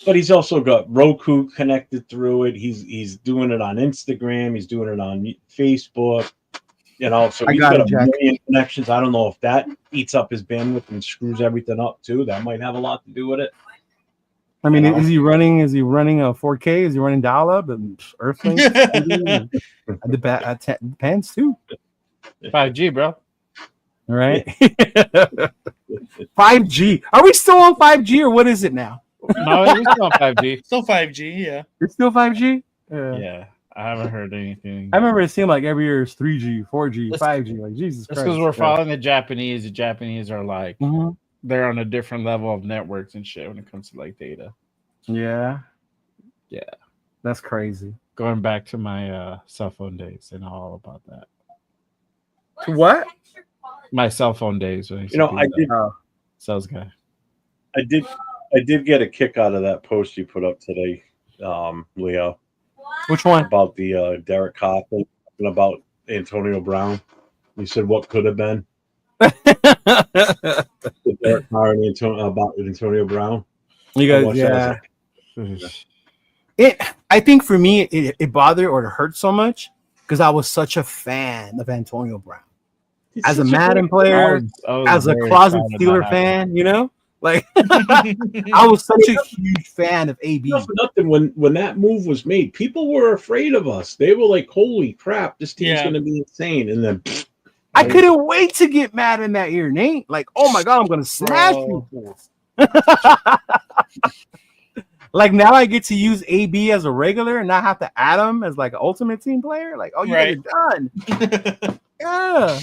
But he's also got Roku connected through it. He's doing it on Instagram. He's doing it on Facebook. So he's got a million connections. I don't know if that eats up his bandwidth and screws everything up too. That might have a lot to do with it. I mean, is he running a 4K? Is he running dial-up and Earthlink? Depends too. 5G, bro. All right. 5G. Are we still on 5G or what is it now? No, it's still on 5G. Still 5G, yeah. It's still 5G? Yeah. I haven't heard anything. I remember it seemed like every year is 3G, 4G, 5G. Like, Jesus Christ. It's because we're following the Japanese. The Japanese are like, mm-hmm. they're on a different level of networks and shit when it comes to like data. Yeah. Yeah. That's crazy. Going back to my cell phone days and all about that. To what? My cell phone days. I did. Sales guy. I did get a kick out of that post you put up today, Leo. Which one? About the Derek Carr thing and about Antonio Brown. You said what could have been. Derek Carr and Antonio Brown. You guys, yeah. I think for me, it bothered or it hurt so much because I was such a fan of Antonio Brown. As a Madden player, as a closet Steeler fan, like I was such a huge fan of AB. Not for nothing. When that move was made, people were afraid of us. They were like, "Holy crap, this team's going to be insane!" And then I couldn't wait to get Madden that year, Nate. Like, oh my god, I'm going to smash you. Like now, I get to use AB as a regular and not have to add him as like an ultimate team player. Like, oh, you guys are done. Yeah.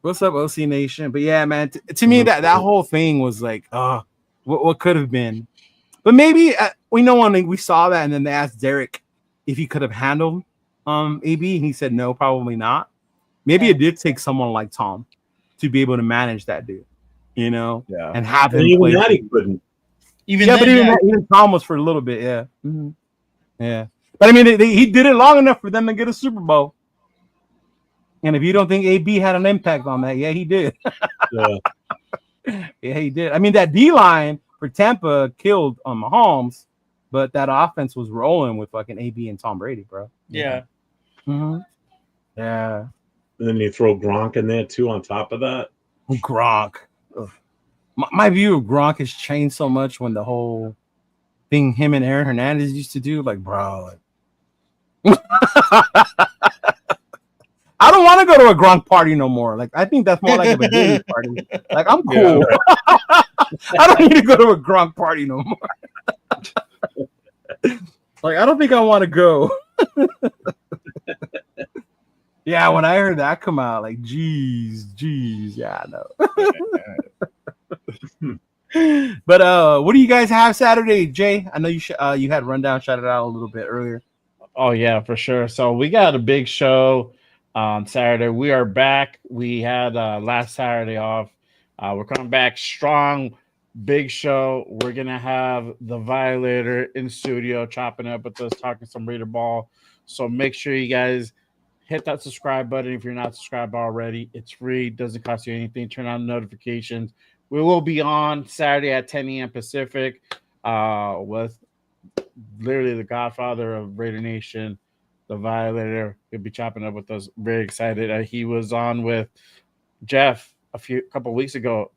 What's up, OC Nation? But yeah, man, to me that whole thing was like, what could have been. But maybe we know when we saw that, and then they asked Derek if he could have handled AB, and he said no, probably not. Maybe it did take someone like Tom to be able to manage that dude, and have him even play. That he couldn't. Even Tom was for a little bit, yeah. Mm-hmm. Yeah. But I mean, he did it long enough for them to get a Super Bowl. And if you don't think AB had an impact on that, yeah, he did. Yeah, he did. I mean, that D-line for Tampa killed Mahomes, but that offense was rolling with fucking AB and Tom Brady, bro. Yeah. Mm-hmm. Yeah. And then you throw Gronk in there, too, on top of that. Gronk. Ugh. My view of Gronk has changed so much when the whole thing him and Aaron Hernandez used to do. Like, bro. Like, I don't want to go to a Gronk party no more. Like, I think that's more like a beginning party. Like, I'm cool. Yeah. I don't need to go to a Gronk party no more. Like, I don't think I want to go. Yeah, when I heard that come out, like, geez, yeah, I know. But what do you guys have Saturday, Jay? I know you had rundown, shouted out a little bit earlier. Oh yeah, for sure. So we got a big show on Saturday. We are back. We had last Saturday off. We're coming back strong. Big show. We're gonna have the Violator in studio chopping up with us, talking some Raider ball. So make sure you guys hit that subscribe button if you're not subscribed already. It's free, doesn't cost you anything. Turn on notifications. We will be on Saturday at 10 a.m. Pacific with literally the godfather of Raider Nation, the Violator. He'll be chopping up with us. Very excited. He was on with Jeff a couple weeks ago,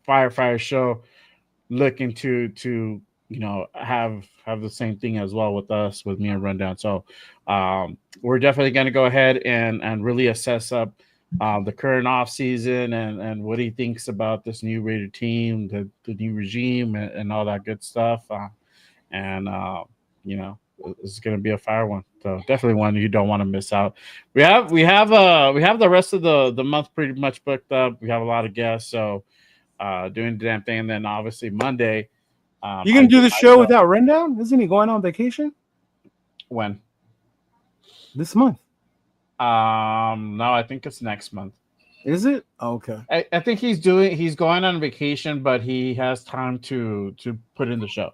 Fire show, looking to have the same thing as well with us, with me and Rundown. So we're definitely going to go ahead and really assess up the current off season and what he thinks about this new Raider team, the new regime, and all that good stuff. It's going to be a fire one. So definitely one you don't want to miss out. We have the rest of the month pretty much booked up. We have a lot of guests, so doing the damn thing. And then obviously Monday. You gonna do the show without Rundown? Isn't he going on vacation? When? This month. No, I think it's next month. Is it? Okay. I think he's going on vacation, but he has time to put in the show.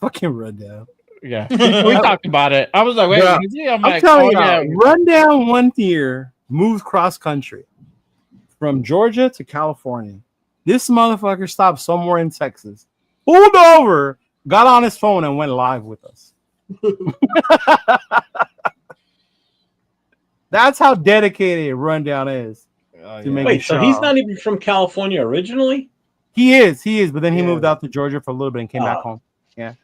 Fucking Rundown. Yeah, we talked about it. I was like, wait, Bro, is he? I'm I'm like, telling oh you, yeah. Rundown 1 year moved cross country from Georgia to California. This motherfucker stopped somewhere in Texas, pulled over, got on his phone, and went live with us. That's how dedicated Rundown is. Wait, so he's not even from California originally? He is, but then he moved out to Georgia for a little bit and came back home. Yeah.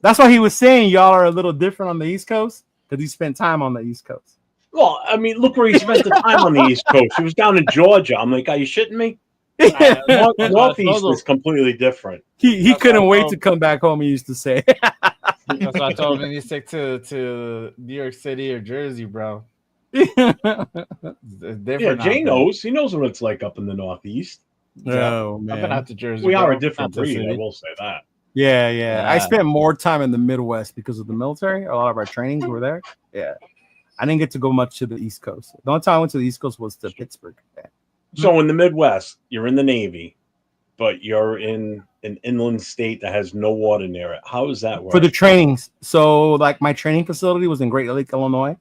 That's why he was saying y'all are a little different on the East Coast, because he spent time on the East Coast. Well, I mean, look where he spent the time on the East Coast. He was down in Georgia. I'm like, are you shitting me? Northeast is completely different. He couldn't wait to come back home, he used to say. That's why I told him you stick to New York City or Jersey, bro. Yeah, Jay knows. He knows what it's like up in the Northeast. Oh, man. I've been out to Jersey. We are a different breed, I will say that. Yeah. I spent more time in the Midwest because of the military. A lot of our trainings were there. Yeah. I didn't get to go much to the East Coast. The only time I went to the East Coast was to Pittsburgh. Yeah. So in the Midwest, you're in the Navy, but you're in an inland state that has no water near it. How does that work? For the trainings. So, like, my training facility was in Great Lake, Illinois.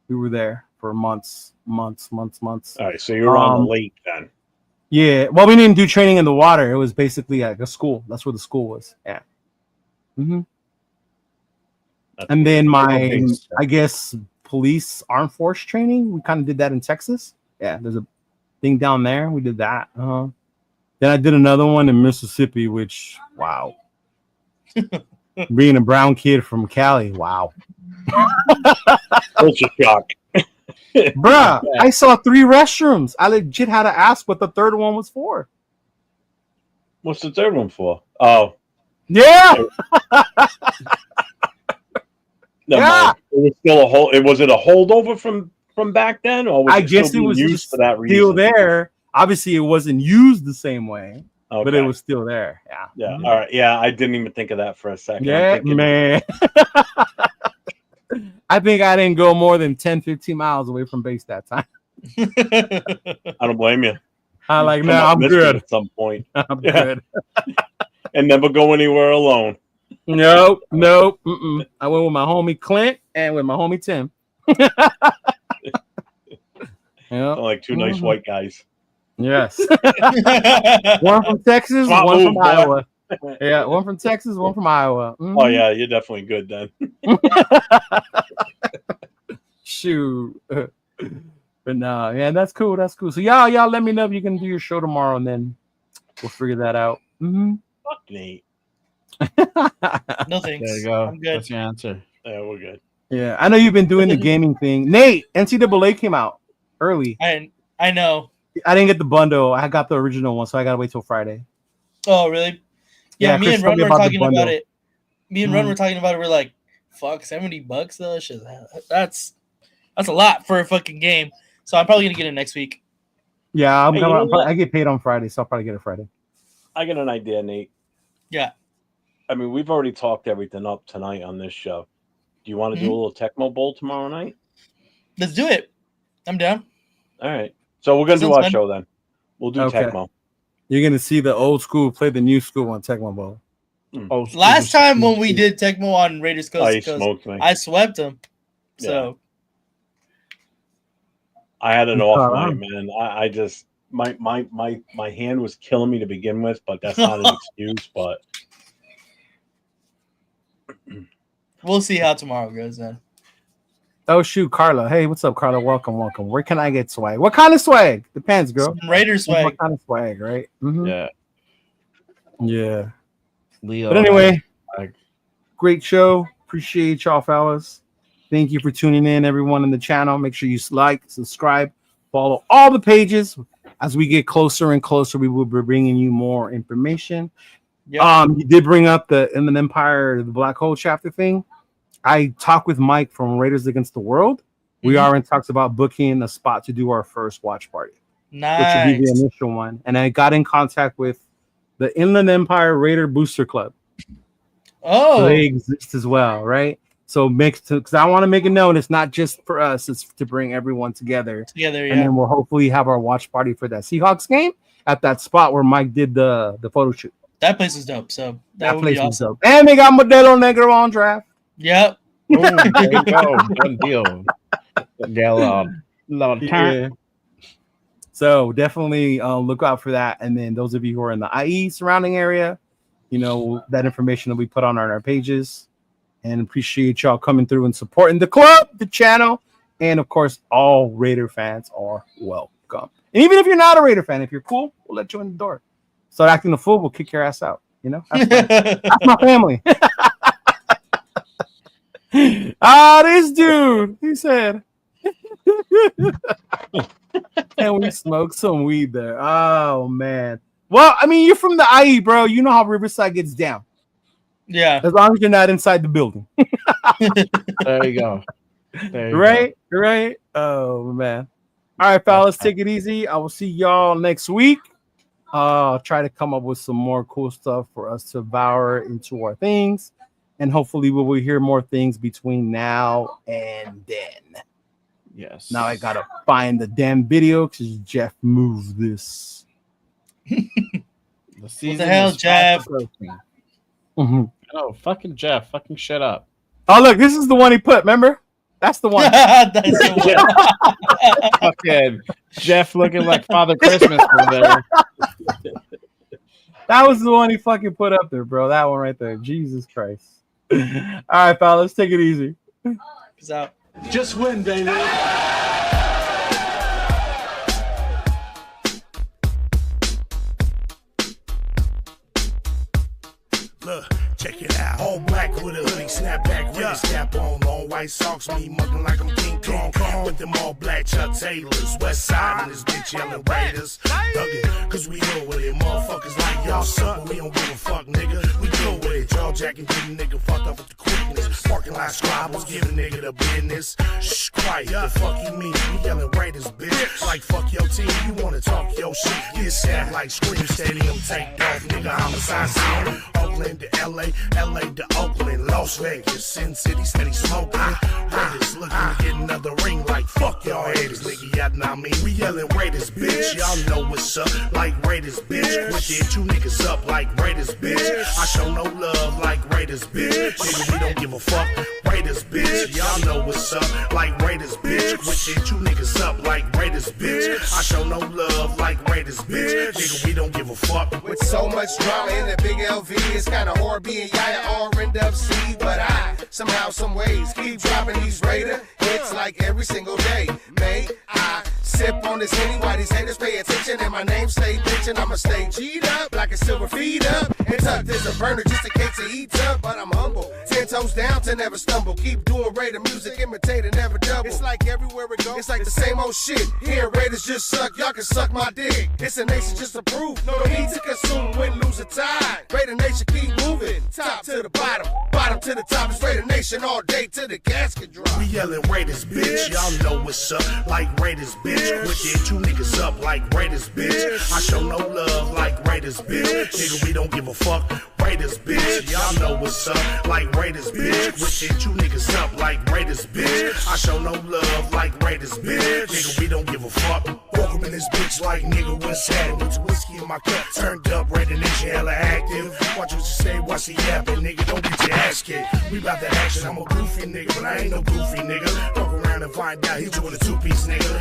We were there for months. All right, so you're on the lake then. Yeah, well, we didn't do training in the water. It was basically like a school. That's where the school was. Yeah. Mm-hmm. And then I guess, police armed force training. We kind of did that in Texas. Yeah, there's a thing down there. We did that. Then I did another one in Mississippi, which, wow. Being a brown kid from Cali, wow. Culture shock. Bruh, I saw 3 restrooms. I legit had to ask what the third one was for. What's the third one for? Oh. Yeah. No, it was still a hold. Was it a holdover from back then, or was I guess it was used for that reason? Still there. Obviously, it wasn't used the same way, but it was still there. Yeah. Yeah. Mm-hmm. All right. Yeah, I didn't even think of that for a second. Yeah, man. I think I didn't go more than 10, 15 miles away from base that time. I don't blame you. I'm good. At some point, I'm good. And never go anywhere alone. Nope. Mm-mm. I went with my homie Clint and with my homie Tim. Like 2 nice white guys. Yes. One from Texas, one from Iowa. Yeah, one from Texas, one from Iowa. Mm-hmm. Oh yeah, you're definitely good then. Shoot. But no, yeah, that's cool. So y'all let me know if you can do your show tomorrow, and then we'll figure that out. Mm-hmm. Fuck Nate. No thanks. There you go. I'm good. That's your answer. Yeah, we're good. Yeah, I know you've been doing the gaming thing. Nate, NCAA came out early. I know. I didn't get the bundle. I got the original one, so I gotta wait till Friday. Oh, really? Yeah, me Chris and Ron were talking about it. Mm-hmm. We're talking about it. We're like, fuck, $70 though. Shit, that's a lot for a fucking game. So I'm probably gonna get it next week. Yeah, I get paid on Friday, so I'll probably get it Friday. I got an idea, Nate. Yeah. I mean, we've already talked everything up tonight on this show. Do you want to do a little Tecmo Bowl tomorrow night? Let's do it. I'm down. All right. So we're gonna do our show then. We'll do Okay. Tecmo. You're gonna see the old school play the new school on Tecmo Bowl. Last time when we did Tecmo on Raiders Coast to Coast, I swept them. So I had an off night, man. I just my hand was killing me to begin with, but that's not an excuse. But we'll see how tomorrow goes then. Oh shoot, Carla. Hey, what's up, Carla? Welcome. Where can I get swag? What kind of swag? Depends, girl. Some Raiders swag. What kind of swag, right? Mm-hmm. Yeah. Leo. But anyway, great show. Appreciate y'all, fellas. Thank you for tuning in, everyone in the channel. Make sure you like, subscribe, follow all the pages. As we get closer and closer, we will be bringing you more information. Yep. You did bring up the Inland Empire, the Black Hole chapter thing. I talked with Mike from Raiders Against the World. We are in talks about booking a spot to do our first watch party. Nice. Which will be the initial one. And I got in contact with the Inland Empire Raider Booster Club. Oh. So they exist as well, right? So because I want to make it known, it's not just for us; it's to bring everyone together. Yeah. And then we'll hopefully have our watch party for that Seahawks game at that spot where Mike did the photo shoot. That place is dope. So that would place be awesome. dope. And they got Modelo Negro on draft. Yep. Boom, there you go. Done deal. Get Yeah. So definitely look out for that. And then those of you who are in the IE surrounding area, that information will be put on our pages. And appreciate y'all coming through and supporting the club, the channel, and of course, all Raider fans are welcome. And even if you're not a Raider fan, if you're cool, we'll let you in the door. Start acting a fool, we'll kick your ass out. That's my family. This dude, he said, and we smoked some weed there. Oh man. Well, I mean, you're from the IE, bro. You know how Riverside gets down. Yeah. As long as you're not inside the building. There you go. Right. Oh man. All right, fellas, take it easy. I will see y'all next week. Try to come up with some more cool stuff for us to devour into our things. And hopefully we will hear more things between now and then. Yes. Now I gotta find the damn video because Jeff moved this. The season what the hell, is Jeff? Mm-hmm. Oh, fucking Jeff. Fucking shut up. Oh, look, this is the one he put. Remember? That's the one. That's the one. Fucking Jeff looking like Father Christmas over there. That was the one he fucking put up there, bro. That one right there. Jesus Christ. All right, fellas, take it easy. Peace out. Just win, baby. Look, check it out. All black with a hoodie, snapback with a cap on. Long white socks, me mugging like I'm King Kong. With them all black Chuck Taylors. West side and this bitch yelling Raiders. Thuggin', cause we know with it. Motherfuckers like y'all suck, but we don't give a fuck, nigga. We go with it. Jaw jacking, getting nigga fucked up with the quickness. Parking lot squabbles, giving nigga the business. Shh, quiet. The fuck you mean? We yelling Raiders, bitch. Like fuck your team, you wanna talk your shit. Get sad like Scream Stadium, take off, nigga. Homicide scene. Oakland to LA, LA to Oakland, Las Vegas, Sin City, steady smoking. Raiders looking to get another ring like fuck y'all haters, nigga. Y'all know me. We yelling Raiders, bitch. Y'all know what's up, like Raiders, bitch. Quit it, two niggas up like Raiders, bitch. I show no love like Raiders, bitch. Nigga, we don't give a fuck. Raiders, bitch. Y'all know what's up, like Raiders, bitch. Quit it, two niggas up like Raiders, bitch. I show no love like Raiders, bitch. Nigga, we don't give a fuck. With so much drama in the big LV, it's kinda hard being Yaya or end up C. But I, somehow, some ways, keep dropping these Raider hits like every single day. May I sip on this Henny while these haters pay attention and my name stay bitchin'. I'ma stay G'd up like a silver feed up and tucked as a burner just in case it eats up. But I'm humble, 10 toes down to never stumble. Keep doing Raider music, imitate and never double. It's like everywhere we go, it's like the same old shit. Here Raiders just suck, y'all can suck my dick. It's a nation just to prove, no need to consume, win, lose, or tie. Raider Nation keep moving, top to the bottom, bottom to the top. It's Raider Nation all day till the casket drop. We yelling Raiders, bitch. Y'all know what's up, like Raiders, bitch. Quit it, two niggas up like Raiders, bitch. I show no love like Raiders, bitch. Nigga, we don't give a fuck. Raiders, bitch. Y'all know what's up, like Raiders, bitch. Quit it, two niggas up like Raiders, bitch. I show no love like Raiders, bitch. Nigga, we don't give a fuck. Welcome in this bitch like nigga, what's happening? With whiskey in my cup, turned up, Raider Nation hella active. Watch what you say, watch the yapping, nigga. Don't get your ass kicked. We bout that action, I'm a goofy nigga, but I ain't no goofy nigga. Fuck around and find out he's doing a two-piece nigga.